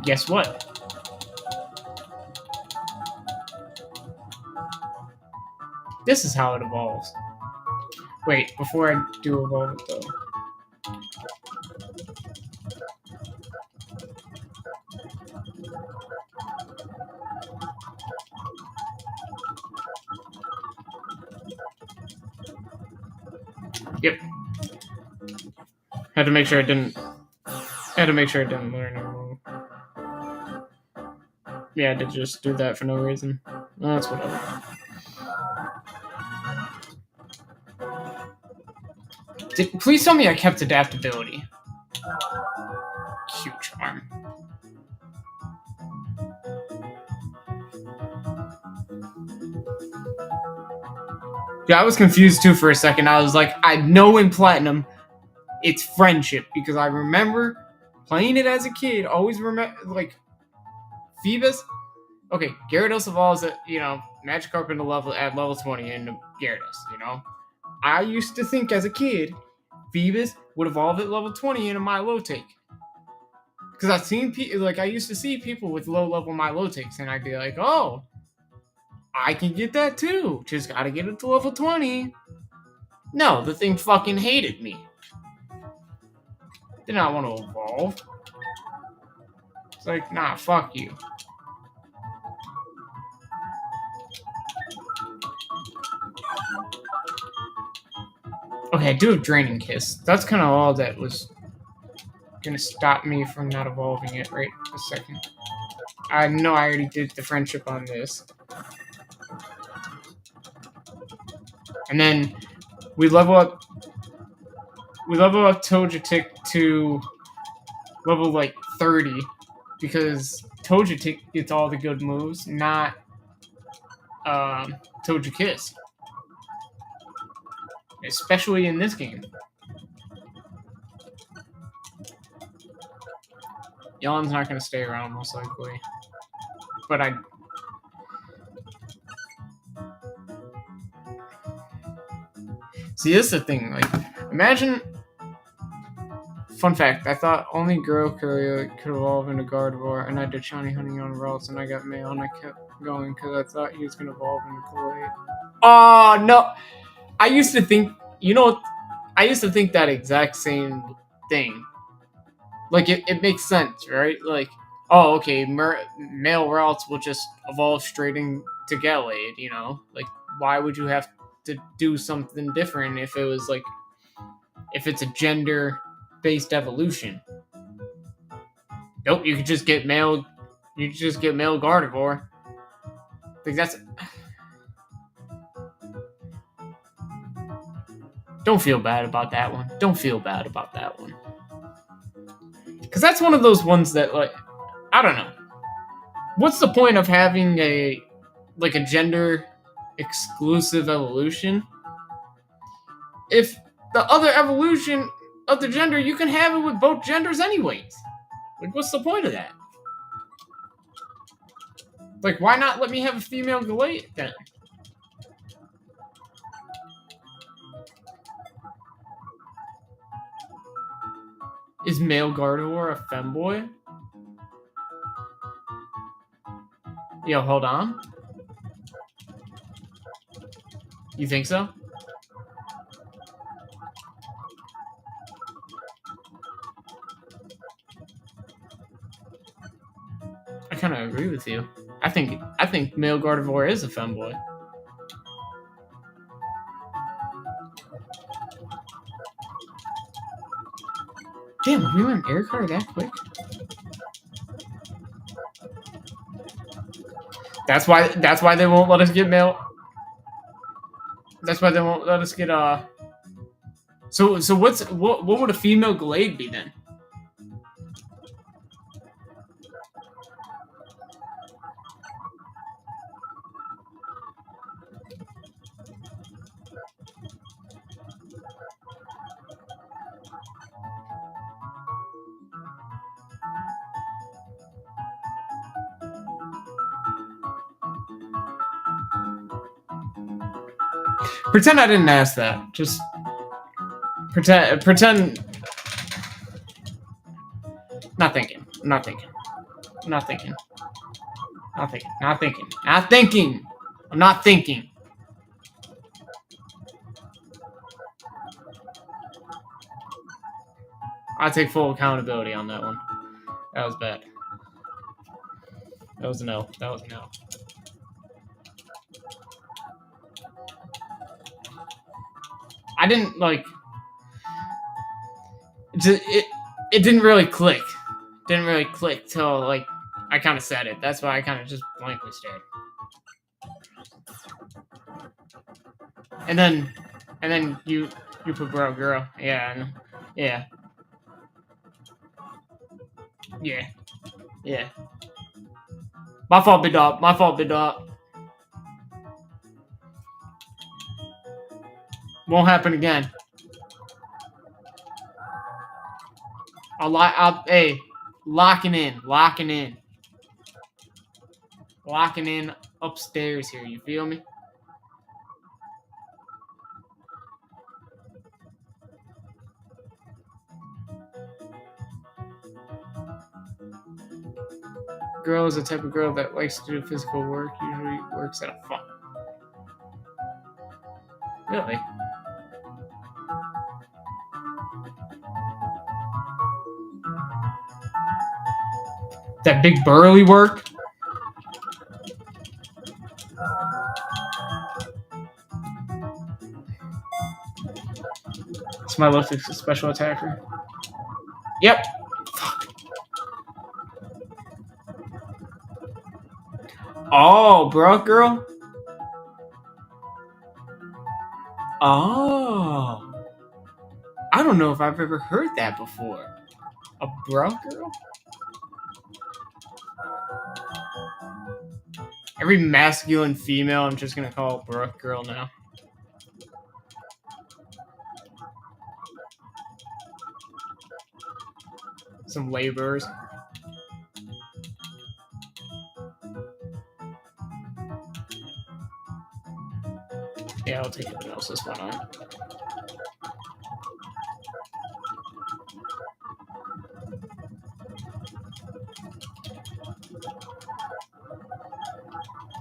Guess what? This is how it evolves. Wait, before I do evolve it though. Yep. Had to make sure it didn't learn it wrong. Yeah, I did just do that for no reason. Well, that's whatever. Please tell me I kept adaptability. Cute charm. Yeah, I was confused too for a second. I was like, I know in Platinum it's friendship because I remember playing it as a kid. Always remember, like, Phoebus. Okay, Gyarados evolves at, Magikarp into level 20 into Gyarados, I used to think as a kid, Phoebus would evolve at level 20 into Milotic. Because I used to see people with low level Milotics, and I'd be like, oh, I can get that too. Just gotta get it to level 20. No, the thing fucking hated me. Did not want to evolve. It's like, nah, fuck you. Okay, I do have Draining Kiss. That's kind of all that was gonna stop me from not evolving it right a second. I know I already did the friendship on this. And then we level up Togetic to level like 30 because Toja gets all the good moves, not Toja Kiss. Especially in this game. Yelan's not going to stay around, most likely. But I... See, this is the thing. Like, imagine... Fun fact, I thought only Girl Courier could evolve into Gardevoir, and I did shiny hunting on routes, and I got mail, and I kept going because I thought he was going to evolve into Kool-Aid. Oh, no! I used to think... You know, I used to think that exact same thing. Like, it makes sense, right? Like, oh, okay, male routes will just evolve straight into Gallade, you know? Like, why would you have to do something different if it was, like, if it's a gender-based evolution? Nope, you could just get male Gardevoir. I think that's... Don't feel bad about that one. Don't feel bad about that one. Because that's one of those ones that, like, I don't know. What's the point of having a gender exclusive evolution if the other evolution of the gender, you can have it with both genders anyways? Like, what's the point of that? Like, why not let me have a female Gallade then? Is male Gardevoir a femboy? Yo, hold on. You think so? I kind of agree with you. I think male Gardevoir is a femboy. Damn, we went air car that quick. That's why they won't let us get male. That's why they won't let us get So what would a female Gallade be then? Pretend I didn't ask that. Just pretend. Not thinking. Not thinking. Not thinking. Not thinking. Not thinking. Not thinking. I'm not thinking. I take full accountability on that one. That was bad. That was a no. That was a no. I didn't like. It didn't really click. Didn't really click till like I kind of said it. That's why I kind of just blankly stared. And then you put bro girl. Yeah. Yeah. Yeah. Yeah. My fault, big dog. My fault, big dog. Won't happen again. Hey, locking in upstairs here. You feel me? Girl is the type of girl that likes to do physical work. Usually works at a farm. Really? That big burly work? It's my left special attacker. Yep. Fuck. Oh, bro, girl. Oh. I don't know if I've ever heard that before. A bro girl? Every masculine female, I'm just gonna call a bro girl now. Some laborers. Yeah, I'll take everyone else's one on.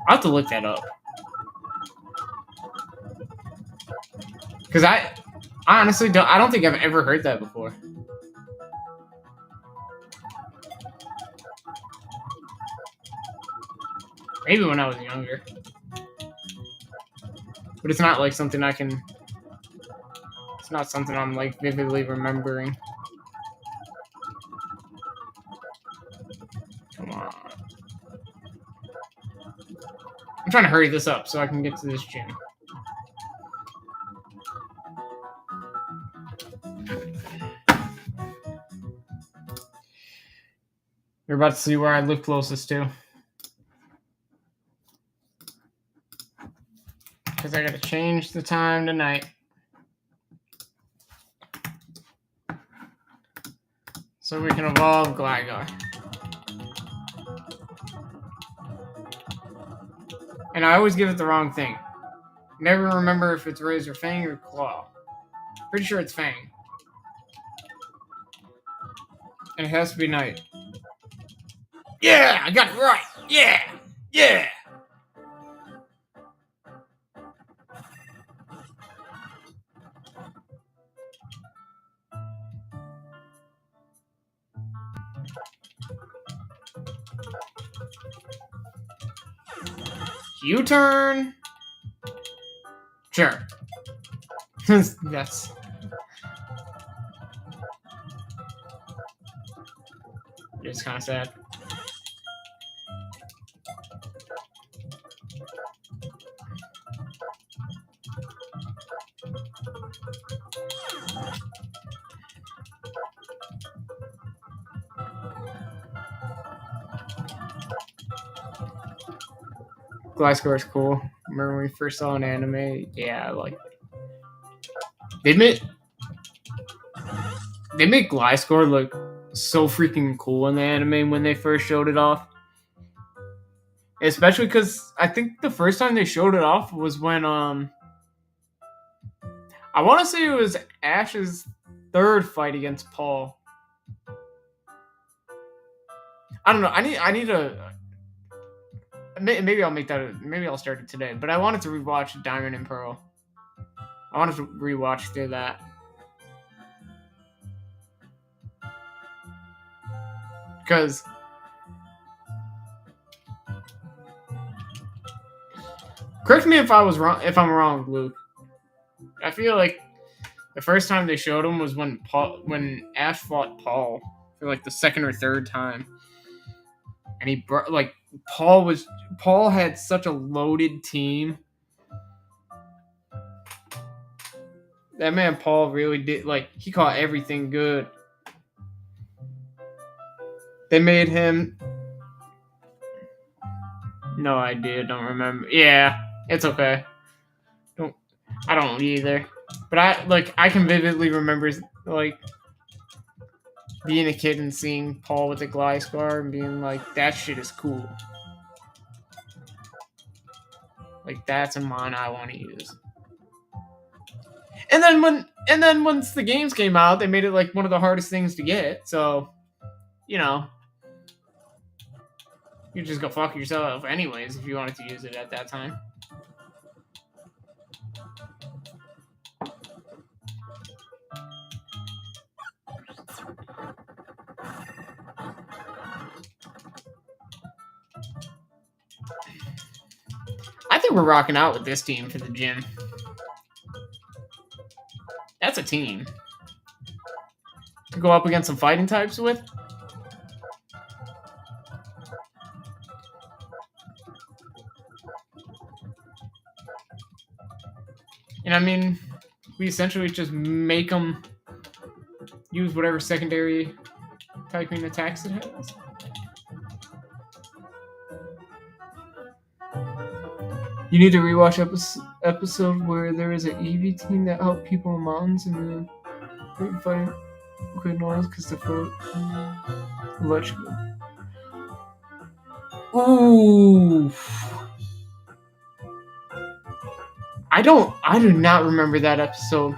I'll have to look that up. Because I honestly don't. I don't think I've ever heard that before. Maybe when I was younger. But it's not like something I can... It's not something I'm like vividly remembering. Come on. I'm trying to hurry this up so I can get to this gym. You're about to see where I live closest to. Because I gotta change the time tonight. So we can evolve Gligar. And I always give it the wrong thing. Never remember if it's Razor Fang or Claw. Pretty sure it's Fang. And it has to be Night. Yeah! I got it right! Yeah! Yeah! U-turn? Sure. That's... It's kind of sad. Gliscor is cool. Remember when we first saw an anime? Yeah, I like it. They make Gliscor look so freaking cool in the anime when they first showed it off. Especially because I think the first time they showed it off was when I want to say it was Ash's third fight against Paul. I don't know. I need to. Maybe I'll make that. Maybe I'll start it today. But I wanted to rewatch Diamond and Pearl. I wanted to rewatch through that. Because correct me if I was wrong. If I'm wrong, Luke. I feel like the first time they showed him was when Ash fought Paul for like the second or third time, and he brought like Paul had such a loaded team. That man Paul really did, like, he caught everything good. They made him... No idea, don't remember. Yeah, it's okay. I don't either. But I can vividly remember, like, being a kid and seeing Paul with the Gliscor and being like, that shit is cool. Like, that's a mon I want to use. And then once the games came out, they made it like one of the hardest things to get. So, you know, you just go fuck yourself anyways if you wanted to use it at that time. I think we're rocking out with this team for the gym. That's a team to go up against some fighting types with. And I mean, we essentially just make them use whatever secondary typing attacks it has. You need to rewatch episode where there is an Eevee team that helped people in mountains and the fighting quick noise because the foot electrical. Ooh. I do not remember that episode.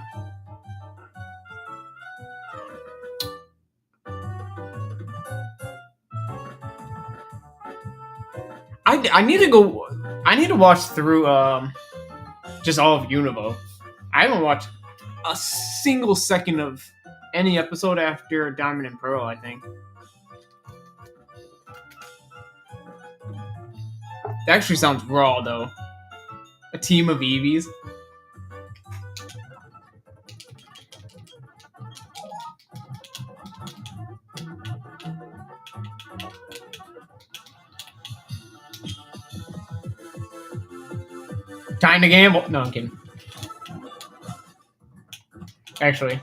I need to watch through just all of Univo. I haven't watched a single second of any episode after Diamond and Pearl, I think. That actually sounds raw, though. A team of Eevees. Time to gamble. No, I'm kidding. Actually.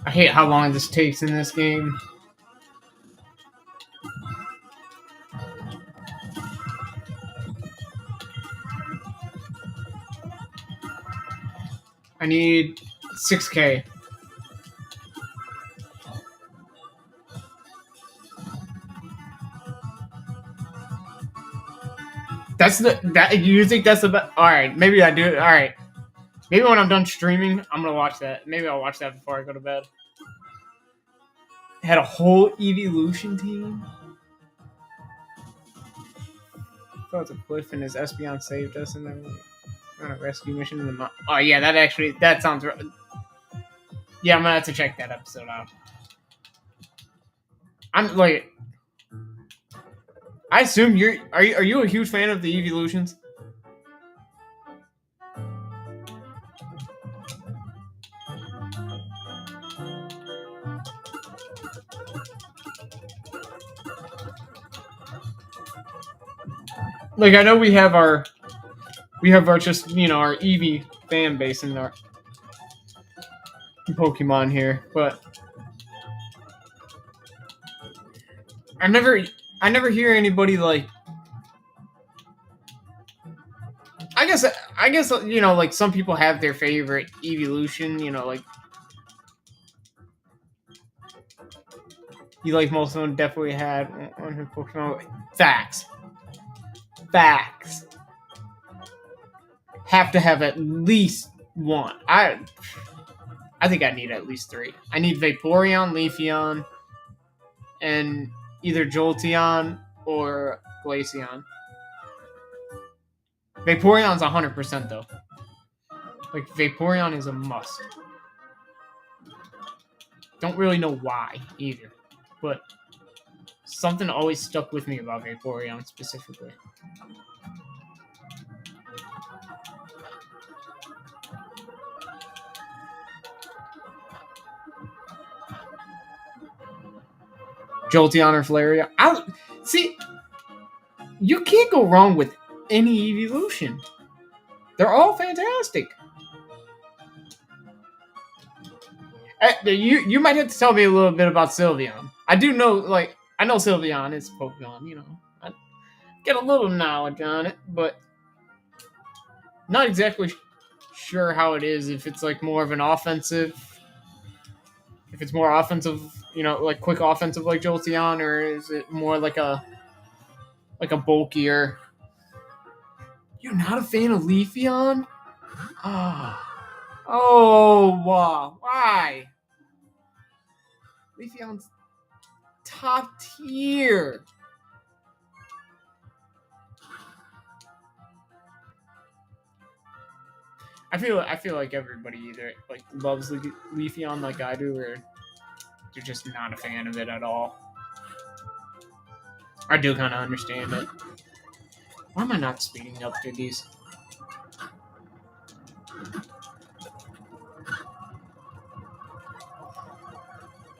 I hate how long this takes in this game. I need 6K. You think that's the best? All right, maybe I do it. All right, maybe when I'm done streaming, I'm gonna watch that. Maybe I'll watch that before I go to bed. Had a whole evolution team. Fell to cliff and his Espeon saved us, and then on a rescue mission in the mountain. Oh yeah, that sounds right. Yeah, I'm gonna have to check that episode out. I'm like, I assume are you a huge fan of the evolutions? Like I know we have our just our Eevee fan base in our Pokemon here, but I never hear anybody like. I guess like some people have their favorite evolution. Like you like most of them definitely had on her Pokemon. Facts. Have to have at least one. I think I need at least 3. I need Vaporeon, Leafeon, and either Jolteon or Glaceon. Vaporeon's 100% though. Like Vaporeon is a must. Don't really know why either, but something always stuck with me about Vaporeon specifically. Jolteon or Flareon. See, you can't go wrong with any evolution. They're all fantastic. You might have to tell me a little bit about Sylveon. I do know, I know Sylveon is Pokemon, I get a little knowledge on it, but not exactly sure how it is. If it's more of an offensive, if it's more offensive, quick offensive like Jolteon, or is it more like a bulkier? You're not a fan of Leafeon? Oh, wow. Why? Leafeon's top tier. I feel like everybody either loves Leafeon like I do, or they're just not a fan of it at all. I do kind of understand it. Why am I not speeding up through these?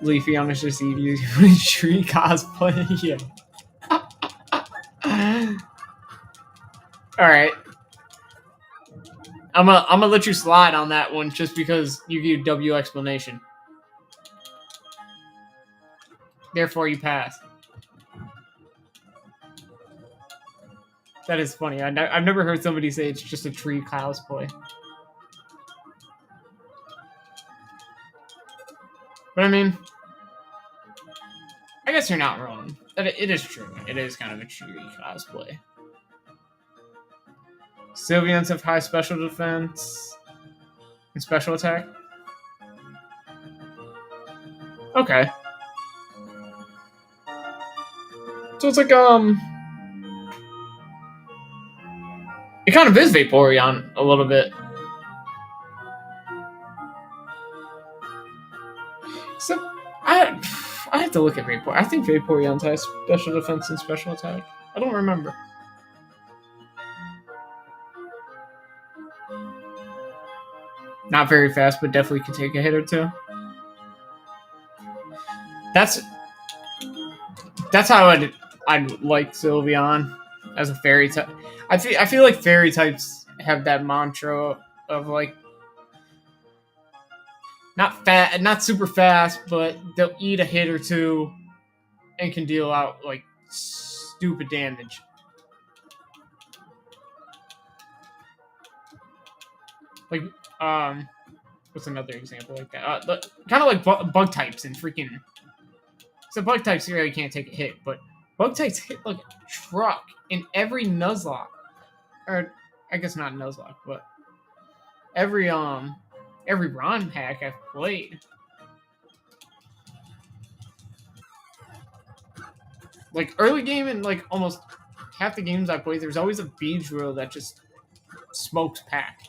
Leafeon is just Eevee tree cosplay. Yeah. All right. I'm gonna let you slide on that one just because you gave W explanation. Therefore, you pass. That is funny. I've never heard somebody say it's just a tree cosplay. But I mean, I guess you're not wrong. It is true. It is kind of a tree cosplay. Sylvians have high special defense and special attack. Okay. So it's like it kind of is Vaporeon a little bit. So I have to look at Vaporeon. I think Vaporeon's has special defense and special attack. I don't remember. Not very fast, but definitely can take a hit or two. That's how I'd like Sylveon as a fairy type. I feel like fairy types have that mantra of like not super fast, but they'll eat a hit or two and can deal out like stupid damage. Like what's another example like that? Kind of like bug types and freaking. So bug types really can't take a hit, but bug types hit like a truck in every Nuzlocke, or I guess not Nuzlocke, but every ROM hack I've played. Like early game and like almost half the games I played, there's always a Beedrill that just smokes pack.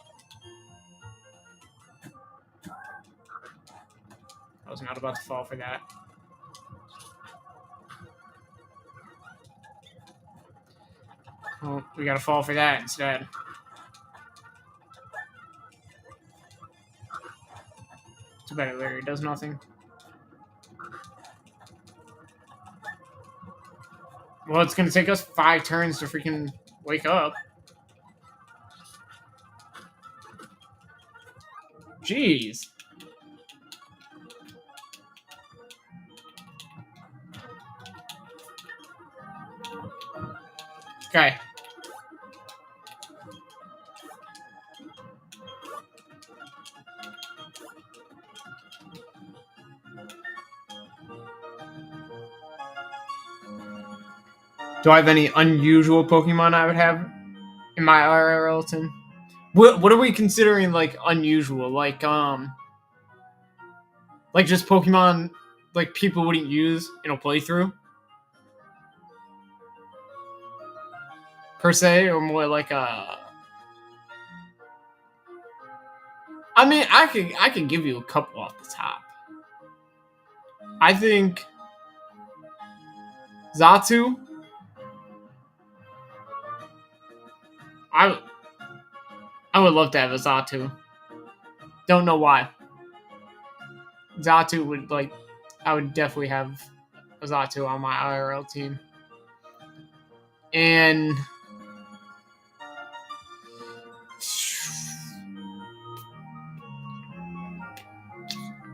I was not about to fall for that. Well, we gotta fall for that instead. Too bad it literally does nothing. Well, it's gonna take us 5 turns to freaking wake up. Jeez. Okay. Do I have any unusual Pokemon I would have in my IRL team? What are we considering like unusual? Like just Pokemon like people wouldn't use in a playthrough? Per se, or more like a I mean, I could give you a couple off the top. I think Xatu. I would love to have a Xatu. Don't know why. Xatu would like. I would definitely have a Xatu on my IRL team. And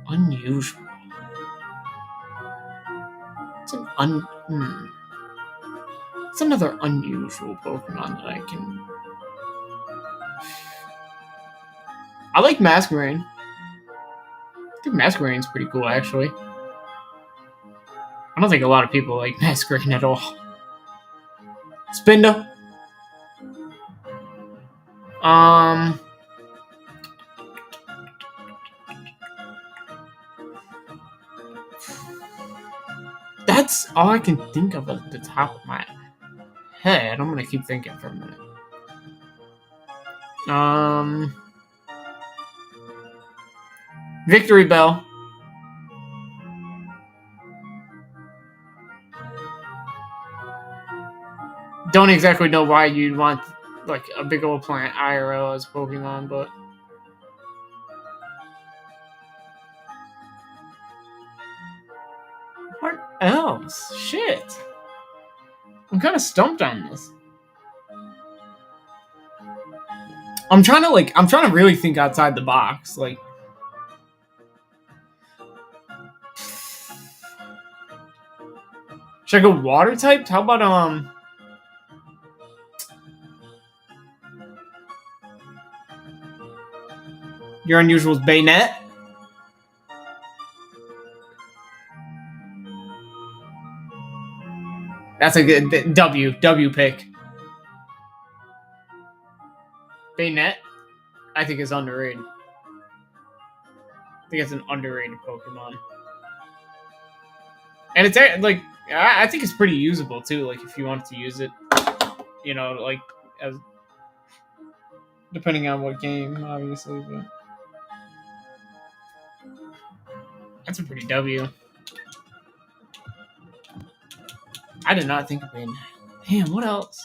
unusual. It's another unusual Pokemon that I can. I like Masquerain. I think Masquerain's pretty cool, actually. I don't think a lot of people like Masquerain at all. Spinda. That's all I can think of at the top of my head. I'm gonna keep thinking for a minute. Victory Bell. Don't exactly know why you'd want like a big old plant IRL as Pokemon, but what else? Shit. I'm kind of stumped on this. I'm trying to really think outside the box. Like, should I go water typed? How about your unusual is Bayonet? That's a good W pick. Bayonet, I think, is underrated. I think it's an underrated Pokemon. And it's like, I think it's pretty usable too. Like, if you wanted to use it, you know, like, as depending on what game, obviously. But that's a pretty W. I did not think of it. Damn, what else?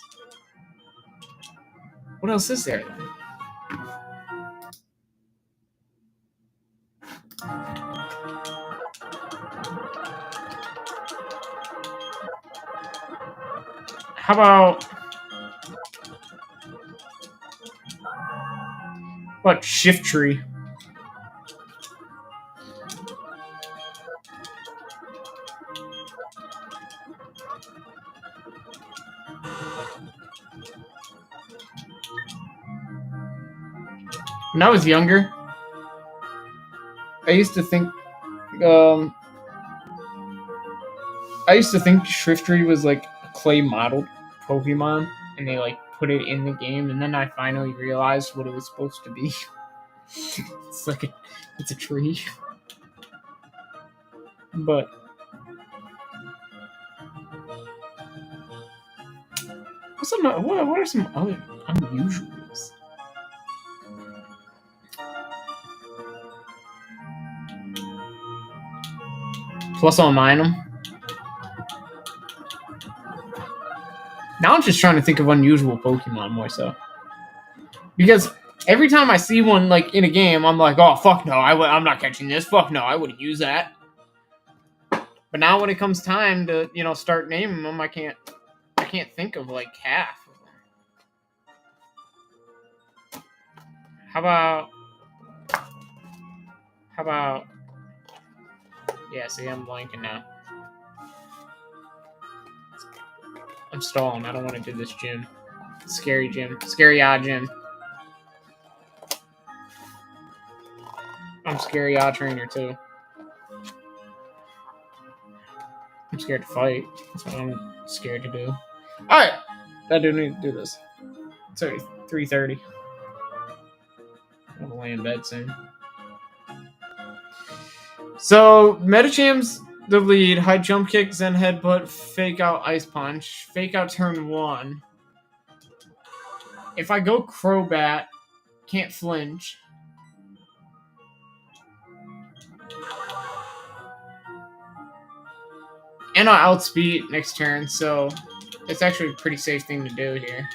What else is there? How about Shift Tree? When I was younger, I used to think Shift Tree was like a clay modeled Pokemon, and they like put it in the game, and then I finally realized what it was supposed to be. It's a tree. But what are some other unusuals? Plus I'll mine them. Now I'm just trying to think of unusual Pokemon more so. Because every time I see one like in a game, I'm like, oh fuck no, I'm not catching this. Fuck no, I wouldn't use that. But now when it comes time to, you know, start naming them, I can't think of like half of them. How about yeah, see, I'm blanking now. I'm stalling. I don't want to do this gym. Scary gym. Scary odd gym. I'm scary odd trainer too. I'm scared to fight. That's what I'm scared to do. Alright. I do need to do this. It's already 3:30. I'm gonna lay in bed soon. So, Metacham's the lead. High jump kick, Zen headbutt, fake out ice punch. Fake out turn 1. If I go Crobat, can't flinch. And I'll outspeed next turn, so it's actually a pretty safe thing to do here.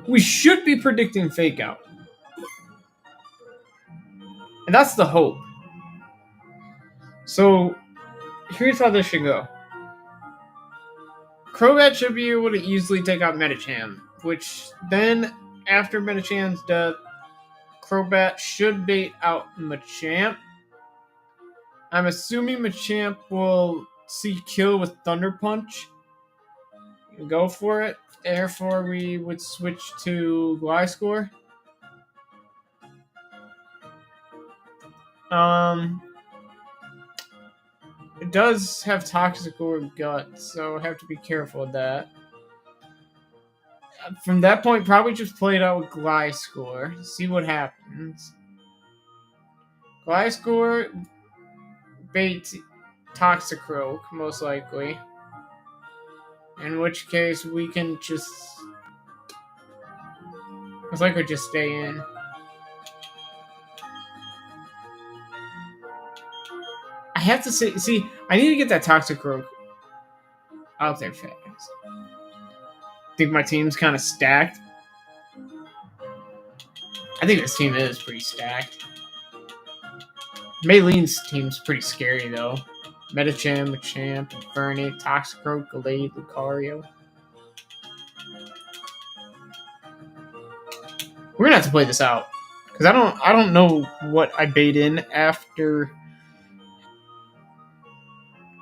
We should be predicting fake out. And that's the hope. So, here's how this should go. Crobat should be able to easily take out Metacham, which then, after Metacham's death, Crobat should bait out Machamp. I'm assuming Machamp will see kill with Thunder Punch. Go for it. Therefore, we would switch to Gliscor. It does have Toxic Orb Gut, so I have to be careful of that. From that point, probably just play it out with Gliscor. See what happens. Gliscor bait Toxicroak, most likely. In which case, we can just... Most likely just stay in. I have to say... See, I need to get that Toxicroak out there fast. I think my team's kind of stacked. I think this team is pretty stacked. Maylene's team's pretty scary, though. Metacham, Machamp, Infernape, Toxicroak, Gallade, Lucario. We're gonna have to play this out. Because I don't know what I bait in after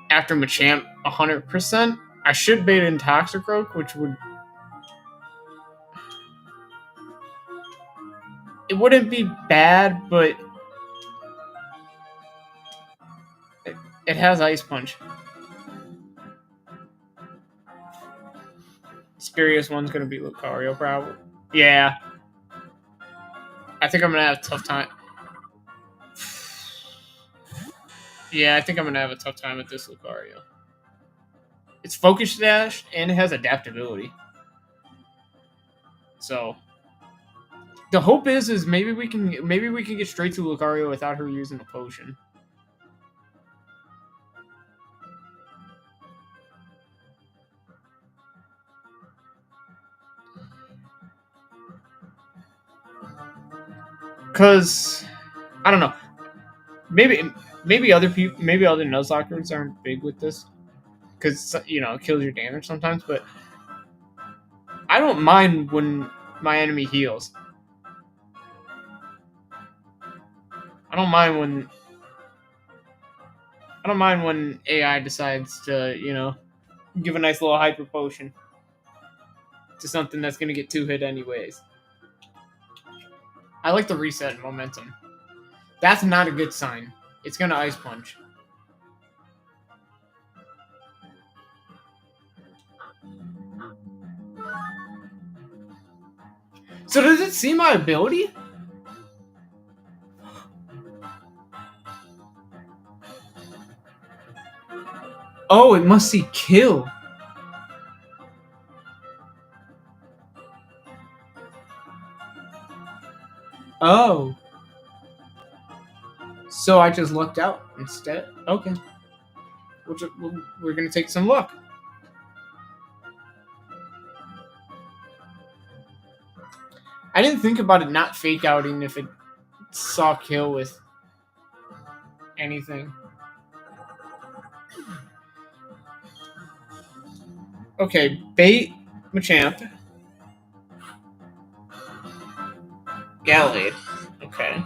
Machamp 100%. I should bait in Toxicroak, which would... It wouldn't be bad, but... It has Ice Punch. Scariest one's gonna be Lucario, probably. Yeah. I think I'm gonna have a tough time. Yeah, I think I'm gonna have a tough time with this Lucario. It's Focus Dash and it has adaptability. So the hope is maybe we can get straight to Lucario without her using a potion. Cause I don't know. Maybe other Nuzlockers aren't big with this. Cause it kills your damage sometimes, but I don't mind when my enemy heals. I don't mind when AI decides to, give a nice little hyper potion to something that's gonna get 2-hit anyways. I like the reset momentum. That's not a good sign. It's gonna Ice Punch. So does it see my ability? Oh, it must see kill. Oh. So I just lucked out instead? Okay. We're going to take some luck. I didn't think about it not fake outing if it saw kill with anything. Okay, bait Machamp. Gallade. Okay.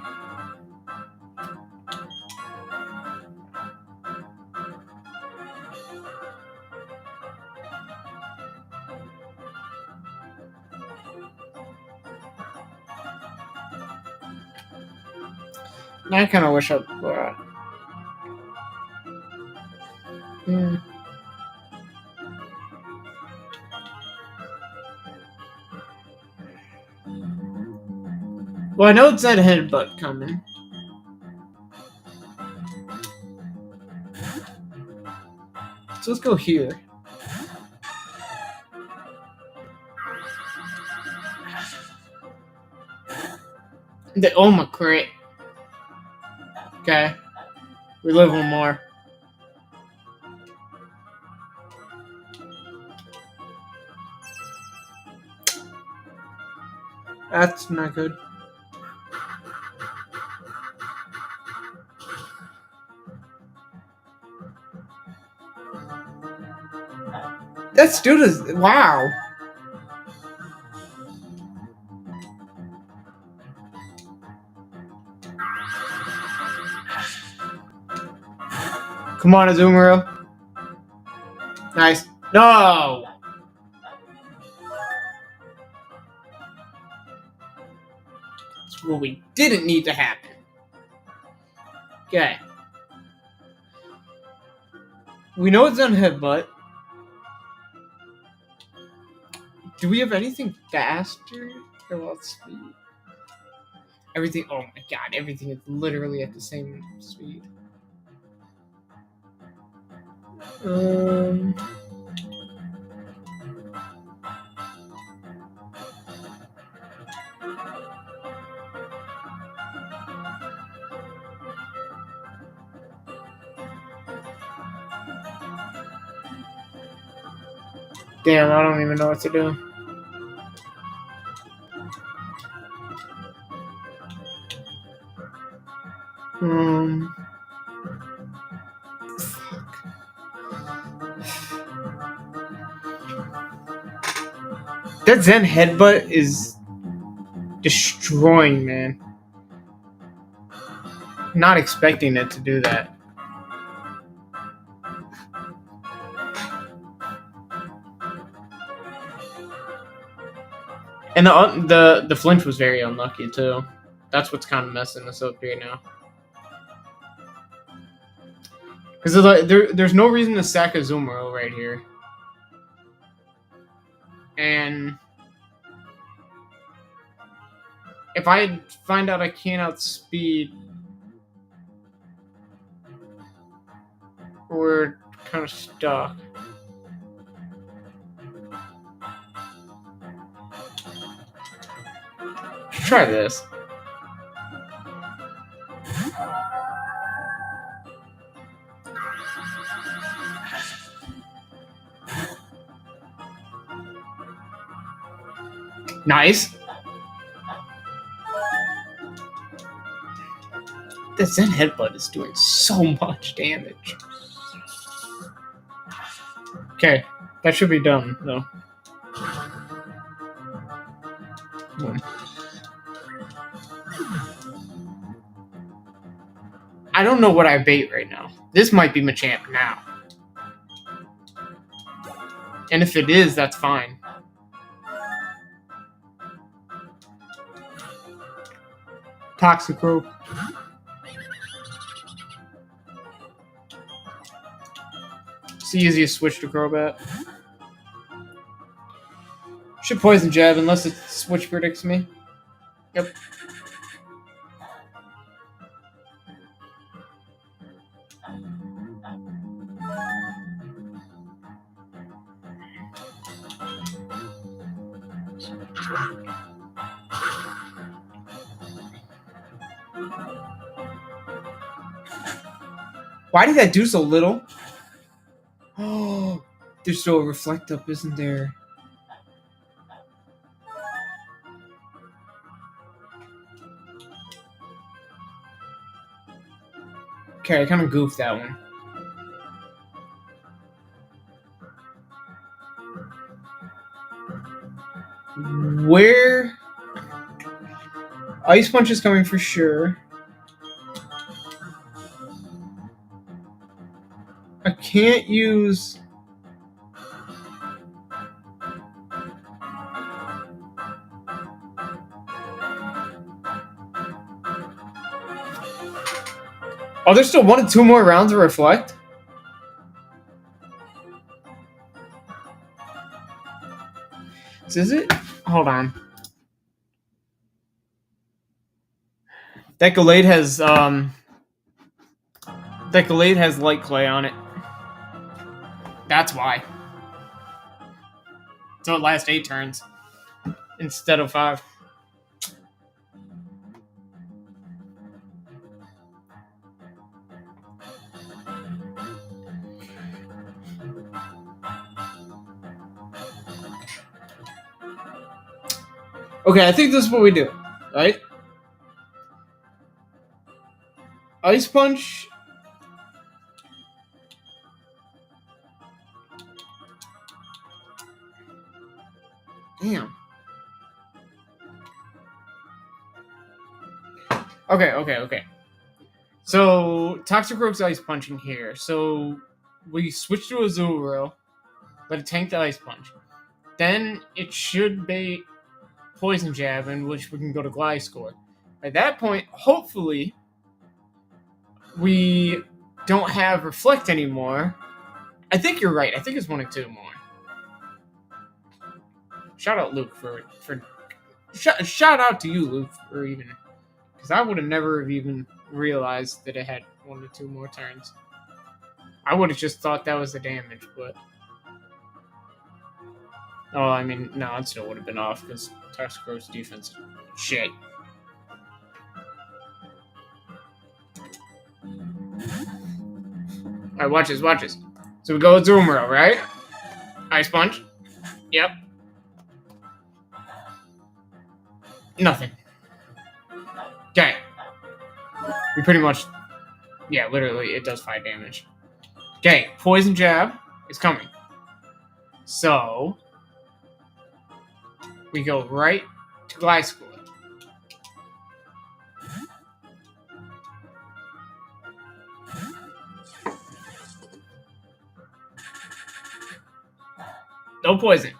I kind of wish I'd... Well, I know it's that headbutt coming. So let's go here. The Oma crit. Okay. We live one more. That's not good. That still does. Wow. Come on, Azumarill. Nice. No! That's what we didn't need to happen. Okay. We know it's on headbutt. Do we have anything faster? Or speed? Everything. Oh my god! Everything is literally at the same speed. Damn, I don't even know what to do. Fuck. That Zen headbutt is destroying, man. Not expecting it to do that. And the flinch was very unlucky too. That's what's kind of messing us up here now. Because there's no reason to sack a Zoomer right here. And if I find out I can't outspeed, we're kind of stuck. Let's try this. Nice. The Zen headbutt is doing so much damage. Okay, that should be done though. I don't know what I bait right now. This might be Machamp now. And if it is, that's fine. Toxicroak. It's the easiest switch to Crobat. Should Poison Jab unless it switch predicts me. Yep. Why did that do so little? Oh, there's still a Reflect Up, isn't there? Okay, I kind of goofed that one. Where? Ice Punch is coming for sure. I can't use... Oh, there's still 1 and 2 more rounds of Reflect? Is it? Hold on. That Gallade has Light Clay on it. That's why. So it lasts 8 turns instead of 5. Okay, I think this is what we do, right? Ice Punch. Damn. Okay. So, Toxicroak's Ice Punching here. So, we switch to a Zoro, let it tank the Ice Punch. Then, it should bait Poison Jab, in which we can go to Gliscor. At that point, hopefully, we don't have Reflect anymore. I think you're right. I think it's 1 or 2 more. Shout out Luke for shout out to you, Luke, for even, because I would have never have even realized that it had 1 or 2 more turns. I would have just thought that was the damage, but oh, I mean, no, it still would have been off because Toxicroak's defense is shit. Alright, watch this. So we go with Zoomer, right? Ice Punch. Yep. Nothing. Okay. We pretty much... Yeah, literally, it does 5 damage. Okay, Poison Jab is coming. So... We go right to glide school. No poison.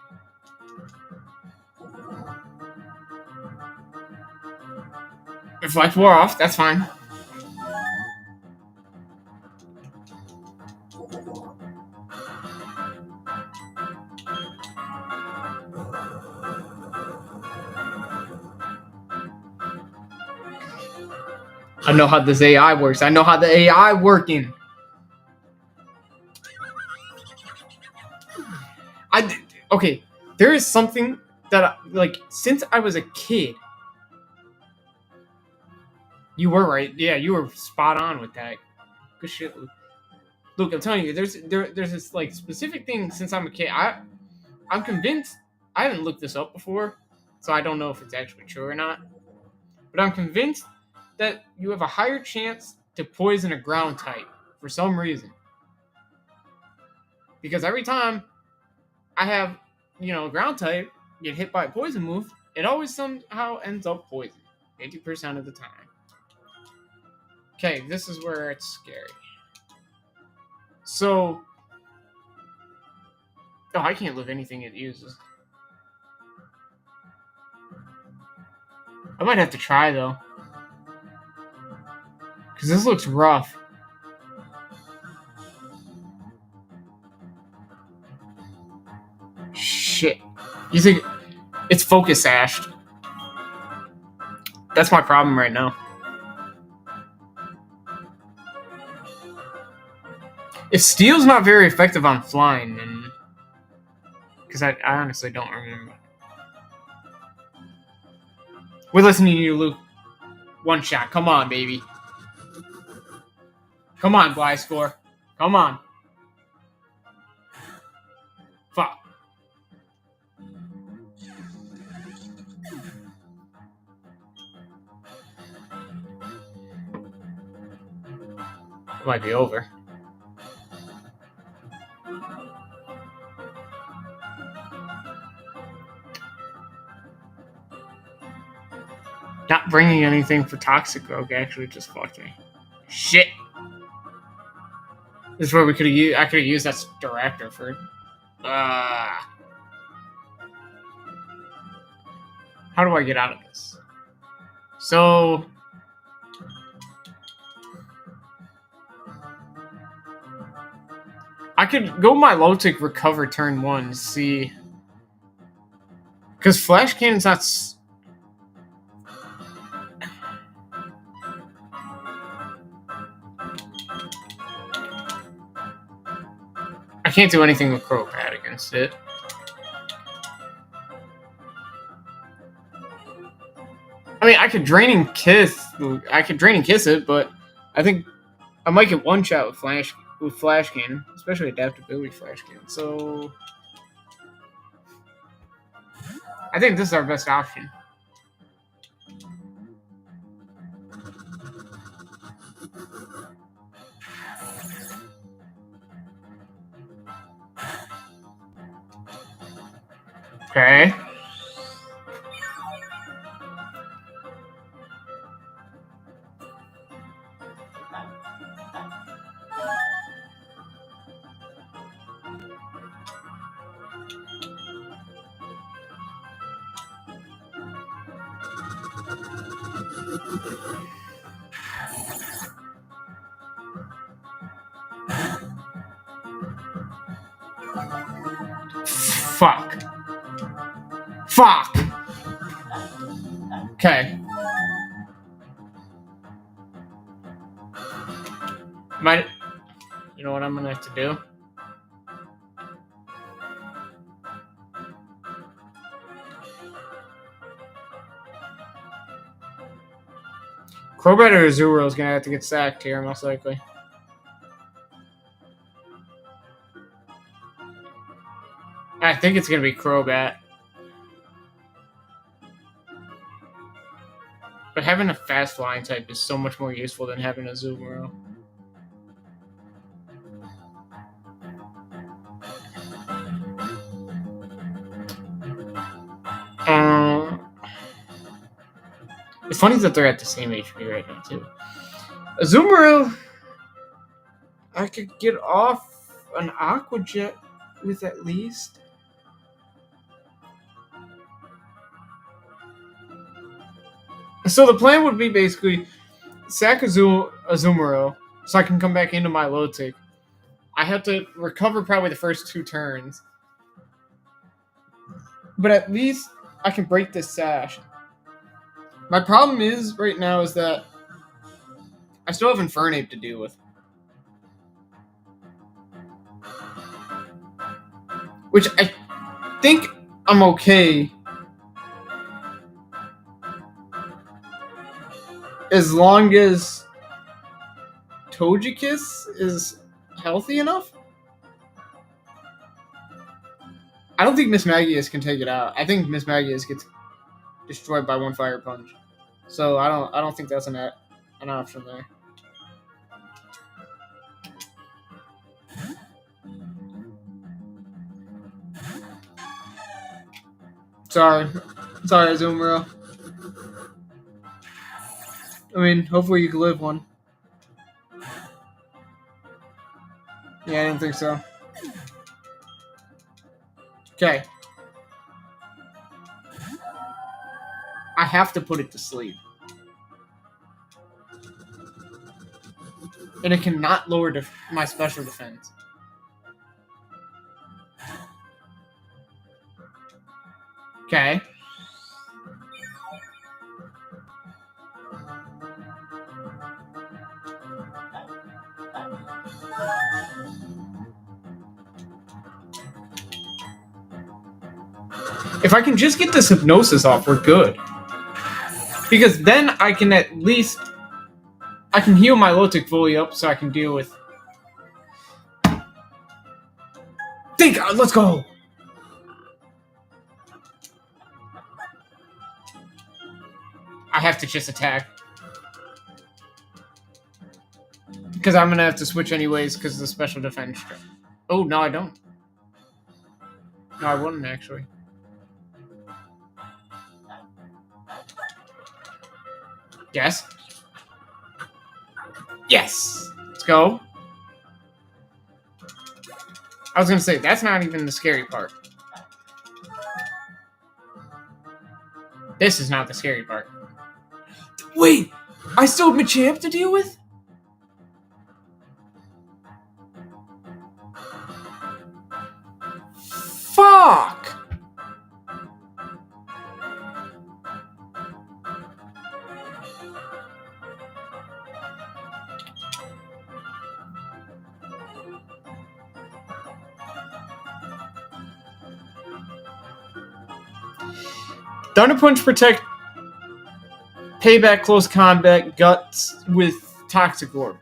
Reflect wore off. That's fine. I know how this AI works. I know how the AI working. Okay. There is something that like since I was a kid. You were right. Yeah, you were spot on with that. Good shit, Luke. Luke, I'm telling you, there's this like specific thing since I'm a kid. I'm convinced. I haven't looked this up before, so I don't know if it's actually true or not. But I'm convinced that you have a higher chance to poison a ground type for some reason. Because every time I have, a ground type get hit by a poison move, it always somehow ends up poison. 50% of the time. Okay, this is where it's scary. So, I can't live anything it uses. I might have to try though. Because this looks rough. Shit. You think it's focus sashed? That's my problem right now. If steel's not very effective on flying, then... Because I honestly don't remember. We're listening to you, Luke. One shot. Come on, baby. Come on, Gliscor. Come on. Fuck. It might be over. Not bringing anything for Toxic Rogue actually just fucked me. Shit. This is where we could have used. I could have used that director for. How do I get out of this? So. I could go my Lotic recover turn 1, see. Because Flash Cannon's not. I can't do anything with Crobat against it. I mean, I could Draining Kiss it, but I think I might get one shot with Flash Cannon, especially Adaptability Flash Cannon. So I think this is our best option. Okay. Fuck. Okay. You know what I'm gonna have to do? Crobat or Azuro is gonna have to get sacked here, most likely. I think it's gonna be Crobat. But having a fast flying type is so much more useful than having a Azuro. It's funny that they're at the same HP right now too. Azumarill, I could get off an Aqua Jet with at least. So the plan would be basically sack Azumarill so I can come back into my low tick. I have to recover probably the first 2 turns. But at least I can break this sash. My problem is right now is that I still have Infernape to deal with. Which I think I'm okay. As long as Togekiss is healthy enough. I don't think Miss Magius can take it out. I think Miss Magius gets destroyed by 1 Fire Punch. So I don't think that's an option there. Sorry, Azumarill. I mean, hopefully you can live one. Yeah, I didn't think so. Okay. I have to put it to sleep. And it cannot lower my special defense. Okay. If I can just get this hypnosis off, we're good. Because then I can at least... I can heal my Lotic fully up so I can deal with... Let's go! I have to just attack. Because I'm going to have to switch anyways because of the special defense. Oh, no, I don't. No, I wouldn't actually. Yes. Yes! Let's go. I was going to say, that's not even the scary part. This is not the scary part. Wait! I still have Machamp to deal with? Fuck! Thunder Punch protect payback close combat guts with Toxic Orb.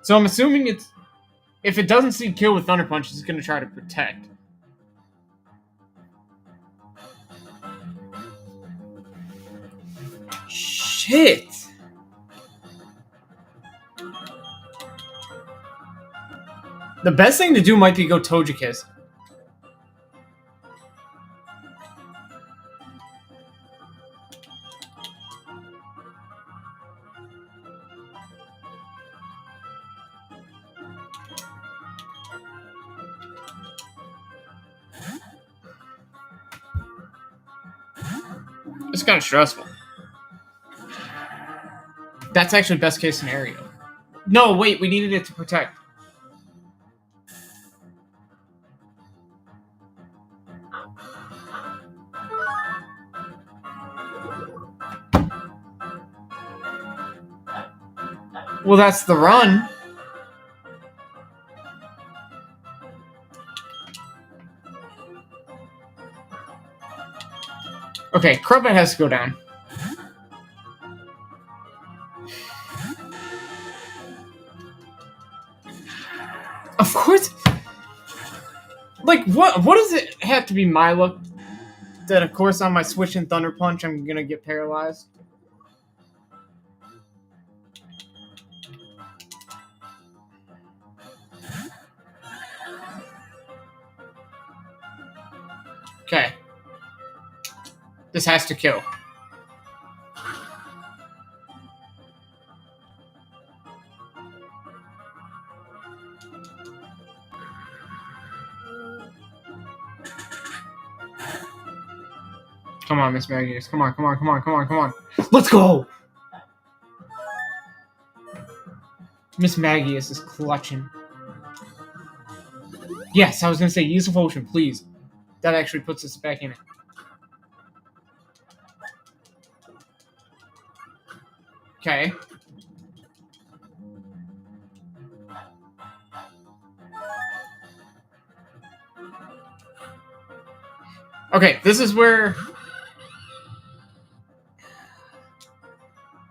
So I'm assuming it's if it doesn't see kill with Thunder Punch, it's going to try to protect. Shit. The best thing to do might be go Togekiss. It's kind of stressful. That's actually best case scenario. No, wait, we needed it to protect. Well, that's the run. Okay, Crobat has to go down. Of course. Like, what does it have to be my luck that, of course, on my switch and Thunder Punch, I'm gonna get paralyzed? Okay. This has to kill. Come on, Miss Magius. Come on, come on, come on, come on, come on. Let's go! Miss Magius is clutching. Yes, I was going to say, use a potion, please. That actually puts us back in it. Okay. Okay, this is where...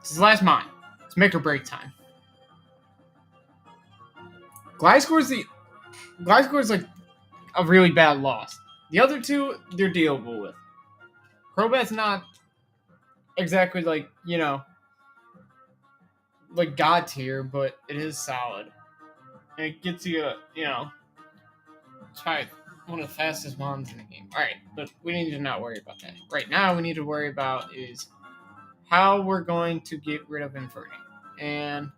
This is the last mine. It's make or break time. Gliscor is like a really bad loss. The other two, they're dealable with. Crobat's not exactly like, you know, like God tier, but it is solid. And it gets you, you know, it's probably one of the fastest mons in the game. Alright, but we need to not worry about that. Right now, we need to worry about is how we're going to get rid of Infernape. And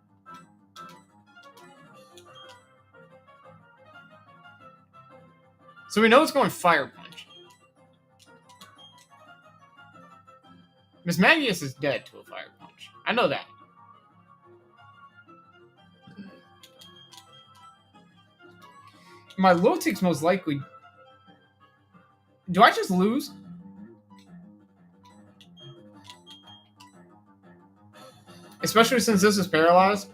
so we know it's going Fire Punch. Miss Magius is dead to a Fire Punch. I know that. My Lotic's most likely... Do I just lose? Especially since this is paralyzed.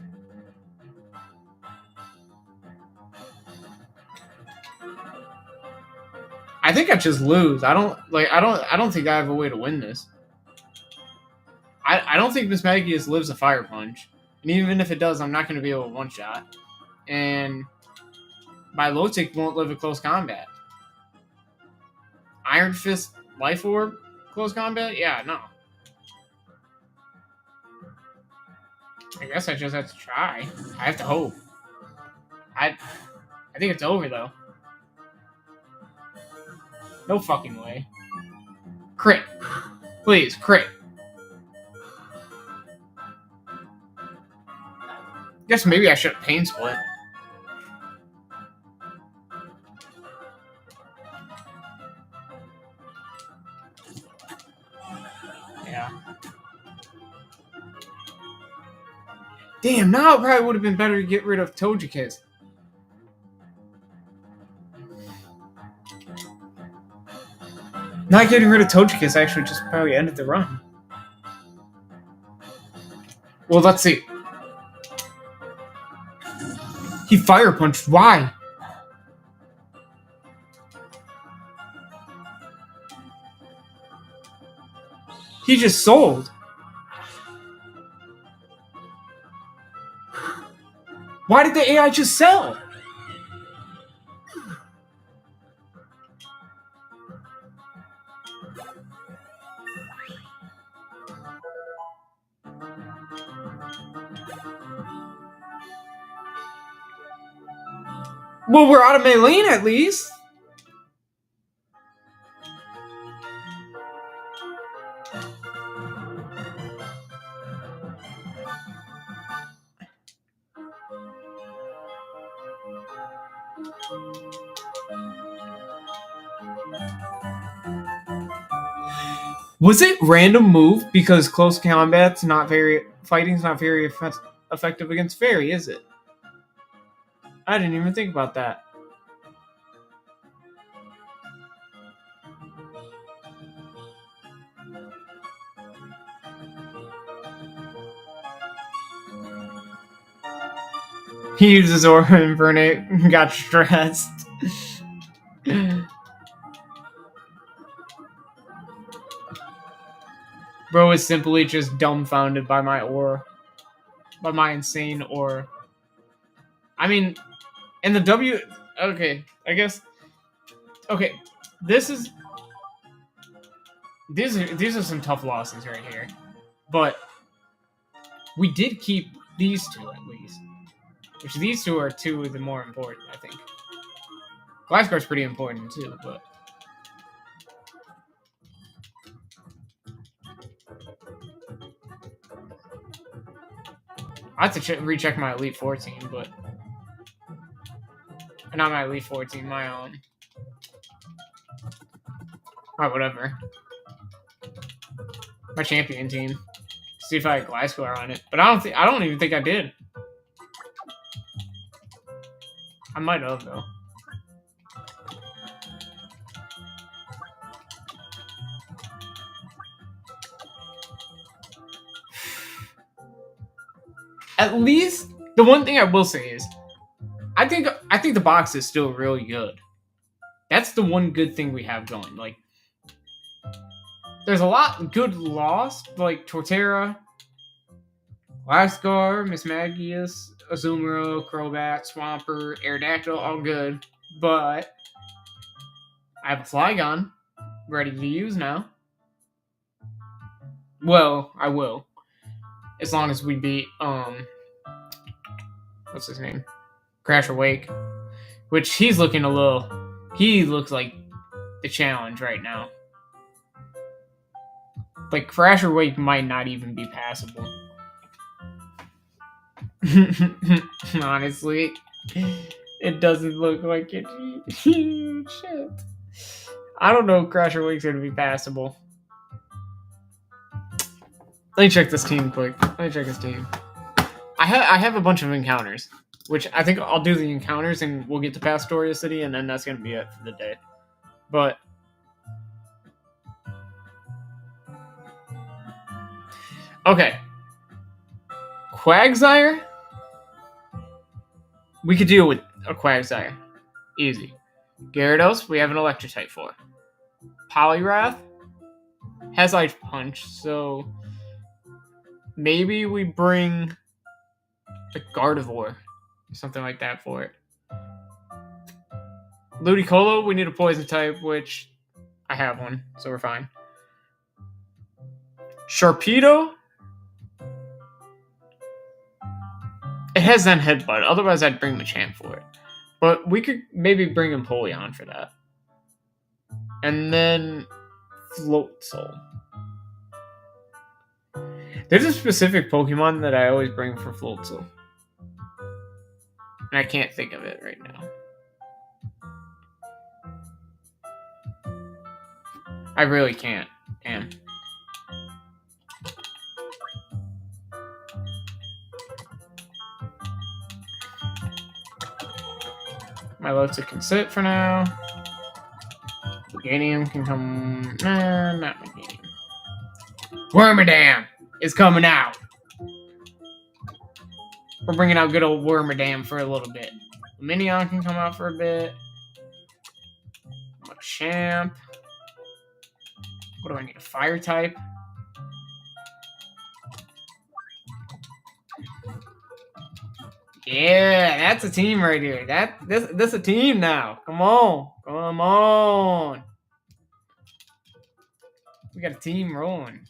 I think I just lose. I don't think I have a way to win this. I don't think Miss Magius lives a Fire Punch. And even if it does, I'm not going to be able to one-shot. And my Lotic won't live a close combat. Iron Fist Life Orb close combat? Yeah, no. I guess I just have to try. I have to hope. I think it's over, though. No fucking way. Crit. Please, crit. Guess maybe I should have Pain Split. Yeah. Damn, now it probably would have been better to get rid of Togekiss. Not getting rid of Togekiss actually just probably ended the run. Well, let's see. He Fire Punched. Why? He just sold. Why did the AI just sell? Well, we're out of Maylene at least. Was it random move because close combat's not very fighting's not very effective against Fairy, is it? I didn't even think about that. He uses Aura Infernape, got stressed. Bro is simply just dumbfounded by my aura. By my insane aura. I mean, and the W... Okay, I guess... Okay, this is... These are some tough losses right here. But we did keep these two at least. Which these two are two of the more important, I think. Gliscor's pretty important too, but... I have to recheck my Elite 14, but not my Elite 14, my whatever, my champion team. See if I had Gliscor on it, but I don't even think I did. I might have though. At least the one thing I will say is, I think the box is still really good. That's the one good thing we have going. Like, there's a lot good lost, like Torterra, Gliscor, Mismagius, Azumarill, Crobat, Swampert, Aerodactyl, all good. But I have a Flygon ready to use now. Well, I will. As long as we beat, what's his name? Crasher Wake. Which he looks like the challenge right now. Like, Crasher Wake might not even be passable. Honestly, it doesn't look like it. Shit. I don't know if Crasher Wake's going to be passable. Let me check this team quick. I have a bunch of encounters, which I think I'll do the encounters and we'll get to Pastoria City, and then that's going to be it for the day. But okay. Quagsire? We could deal with a Quagsire. Easy. Gyarados, we have an Electric type for. Poliwrath has Ice Punch, so maybe we bring a Gardevoir or something like that for it. Ludicolo, we need a Poison type, which I have one, so we're fine. Sharpedo, it has Zen Headbutt, otherwise I'd bring Machamp for it. But we could maybe bring Empoleon for that. And then Floatzel. There's a specific Pokemon that I always bring for Floatzel. And I can't think of it right now. I really can't. Damn. Milotic can sit for now. Meganium can come. Nah, not Meganium. Wormadam is coming out. We're bringing out good old Wormadam for a little bit. Minion can come out for a bit. Machamp. What do I need? A fire type? Yeah, that's a team right here. This a team now. Come on. We got a team rolling.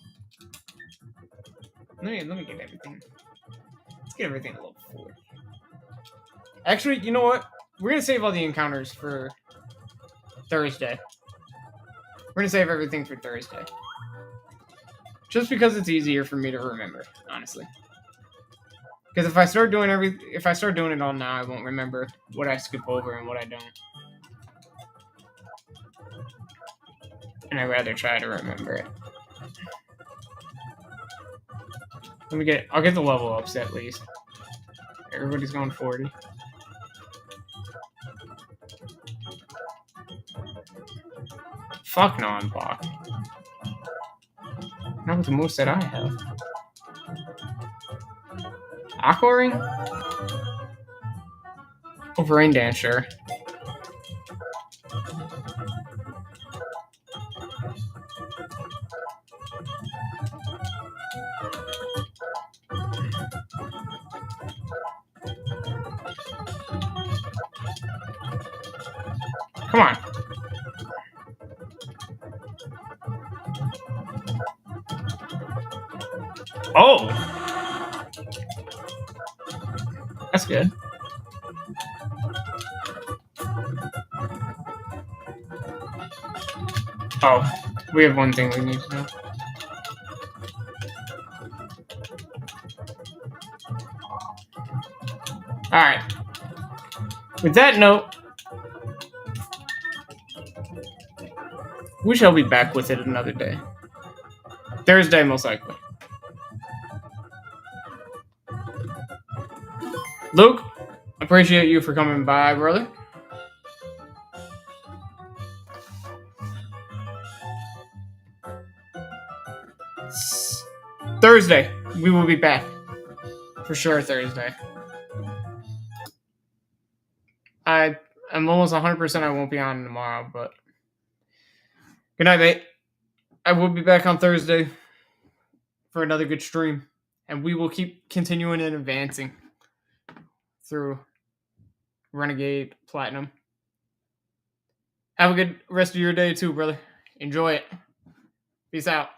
Let me get everything. Let's get everything a level 4. Actually, you know what? We're gonna save all the encounters for Thursday. We're gonna save everything for Thursday. Just because it's easier for me to remember, honestly. Because if I start doing it all now, I won't remember what I skip over and what I don't. And I'd rather try to remember it. I'll get the level ups at least. Everybody's going 40. Fuck no, I'm blocked. Not with the moves that I have. Aqua Ring? Over Rain Dance, sure. Come on. Oh! That's good. Oh, we have one thing we need to know. Alright. With that note, we shall be back with it another day. Thursday, most likely. Luke, appreciate you for coming by, brother. Thursday, we will be back. For sure, Thursday. I'm almost 100% I won't be on tomorrow, but good night, mate. I will be back on Thursday for another good stream, and we will keep continuing and advancing through Renegade Platinum. Have a good rest of your day too, brother. Enjoy it. Peace out.